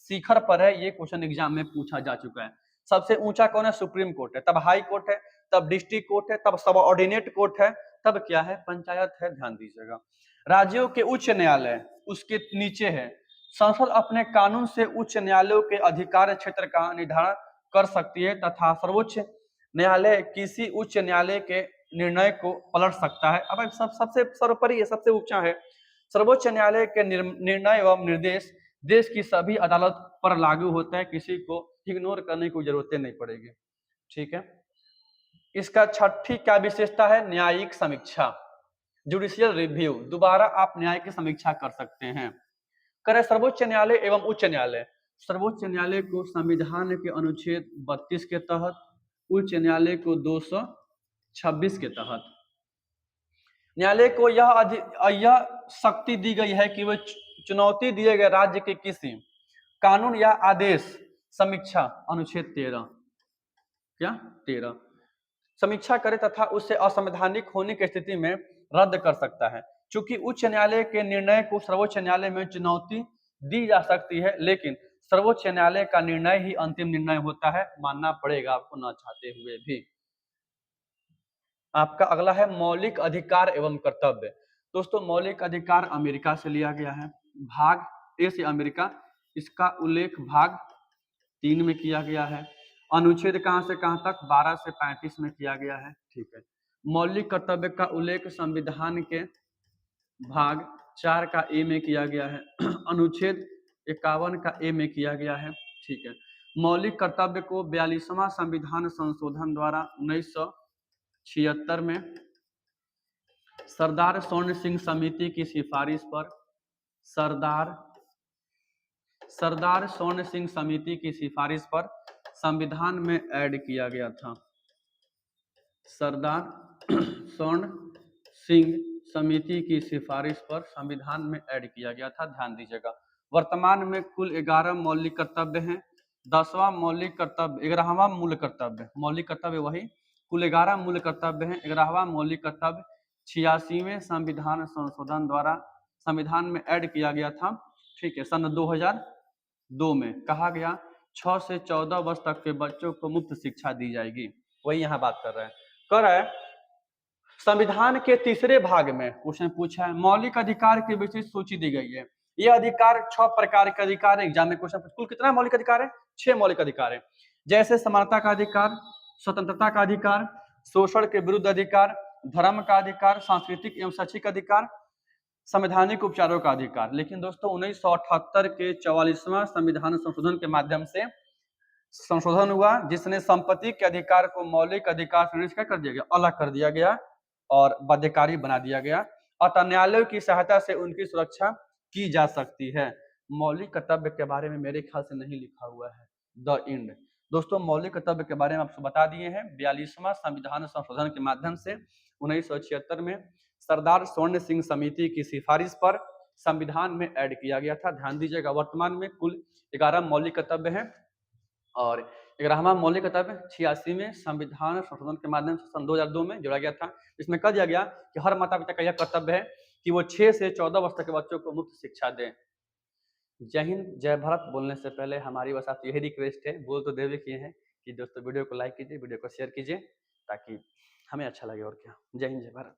शिखर पर है। ये क्वेश्चन एग्जाम में पूछा जा चुका है। सबसे ऊंचा कौन है, सुप्रीम कोर्ट है, तब हाई कोर्ट है, तब डिस्ट्रिक्ट कोर्ट है, तब सब ऑर्डिनेट कोर्ट है, तब क्या है, पंचायत है। ध्यान दीजिएगा। राज्यों के उच्च न्यायालय उसके नीचे है। संसद अपने कानून से उच्च न्यायालयों के अधिकार क्षेत्र का निर्धारण कर सकती है, तथा सर्वोच्च न्यायालय किसी उच्च न्यायालय के निर्णय को पलट सकता है। अब सबसे सर्वोपरि है, सबसे ऊंचा है, सर्वोच्च न्यायालय के निर्णय एवं निर्देश देश की सभी अदालत पर लागू होता है, किसी को इग्नोर करने की जरूरत नहीं पड़ेगी। ठीक है, इसका छठी क्या विशेषता है, न्यायिक समीक्षा, जुडिशियल रिव्यू, दोबारा आप न्याय की समीक्षा कर सकते हैं। करें सर्वोच्च न्यायालय एवं उच्च न्यायालय, सर्वोच्च न्यायालय को संविधान के अनुच्छेद 32 के तहत, उच्च न्यायालय को 226 के तहत न्यायालय को यह शक्ति दी गई है कि वह चुनौती दिए गए राज्य के किसी कानून या आदेश समीक्षा, अनुच्छेद 13 समीक्षा करे तथा उसे असंवैधानिक होने की स्थिति में रद्द कर सकता है। चूंकि उच्च न्यायालय के निर्णय को सर्वोच्च न्यायालय में चुनौती दी जा सकती है, लेकिन सर्वोच्च न्यायालय का निर्णय ही अंतिम निर्णय होता है, मानना पड़ेगा आपको ना चाहते हुए भी। आपका अगला है मौलिक अधिकार एवं कर्तव्य। दोस्तों मौलिक अधिकार अमेरिका से लिया गया है, भाग ए से अमेरिका, इसका उल्लेख भाग 3 में किया गया है। अनुच्छेद कहां से कहां तक, 12 से 35 में किया गया है। ठीक है, मौलिक कर्तव्य का उल्लेख संविधान के भाग 4 का ए में किया गया है, अनुच्छेद 51 का ए में किया गया है। ठीक है, मौलिक कर्तव्य को 42वां संविधान संशोधन द्वारा 1976 में सरदार स्वर्ण सिंह समिति की सिफारिश पर, सरदार स्वर्ण सिंह समिति की सिफारिश पर संविधान में ऐड किया गया था। सरदार स्वर्ण सिंह समिति की सिफारिश पर संविधान में ऐड किया गया था, ध्यान दीजिएगा। वर्तमान में कुल 11 मौलिक कर्तव्य हैं। 10वां मौलिक कर्तव्य, 11वां मूल कर्तव्य, मौलिक कर्तव्य वही, कुल 11 मूल कर्तव्य हैं। 11वां मौलिक कर्तव्य 86वें संविधान संशोधन द्वारा संविधान में ऐड किया गया था। ठीक है, सन 2002 में कहा गया 6 से 14 वर्ष तक के बच्चों को मुफ्त शिक्षा दी जाएगी, वही यहाँ बात कर रहे हैं। संविधान के तीसरे भाग में क्वेश्चन पूछा है, मौलिक अधिकार की विशेष सूची दी गई है। ये अधिकार 6 प्रकार के अधिकार है, एग्जाम में क्वेश्चन। कुल कितना मौलिक अधिकार है, 6 मौलिक अधिकार है, जैसे समानता का अधिकार, स्वतंत्रता का अधिकार, शोषण के विरुद्ध अधिकार, धर्म का अधिकार, सांस्कृतिक एवं शैक्षिक अधिकार, संवैधानिक उपचारों का अधिकार। लेकिन दोस्तों 1978 के 44वां संविधान संशोधन के माध्यम से संशोधन हुआ, जिसने संपत्ति के अधिकार को मौलिक अधिकार से क्या कर दिया गया, अलग कर दिया गया और बाध्यकारी बना दिया गया। अतः न्यायालयों की सहायता से उनकी सुरक्षा की जा सकती है। मौलिक कर्तव्य के बारे में मेरे ख्याल से नहीं लिखा हुआ है, द एंड। दोस्तों मौलिक कर्तव्य के बारे में आपको बता दिए हैं। 42वां संविधान संशोधन के माध्यम से 1976 में सरदार स्वर्ण सिंह समिति की सिफारिश पर संविधान में ऐड किया गया था, ध्यान दीजिएगा। वर्तमान में कुल 11 मौलिक कर्तव्य हैं और 11वां मौलिक कर्तव्य 86वें संविधान संशोधन के माध्यम से सन 2002 में जोड़ा गया था। इसमें कह दिया गया कि हर माता पिता का यह कर्तव्य है कि वो 6 से 14 वर्ष तक के बच्चों को मुफ्त शिक्षा दें। जय हिंद, जय भारत। बोलने से पहले हमारी बस आपसे यही रिक्वेस्ट है, बोल तो देवे किए हैं कि दोस्तों वीडियो को लाइक कीजिए, वीडियो को शेयर कीजिए, ताकि हमें अच्छा लगे और क्या। जय हिंद, जय भारत।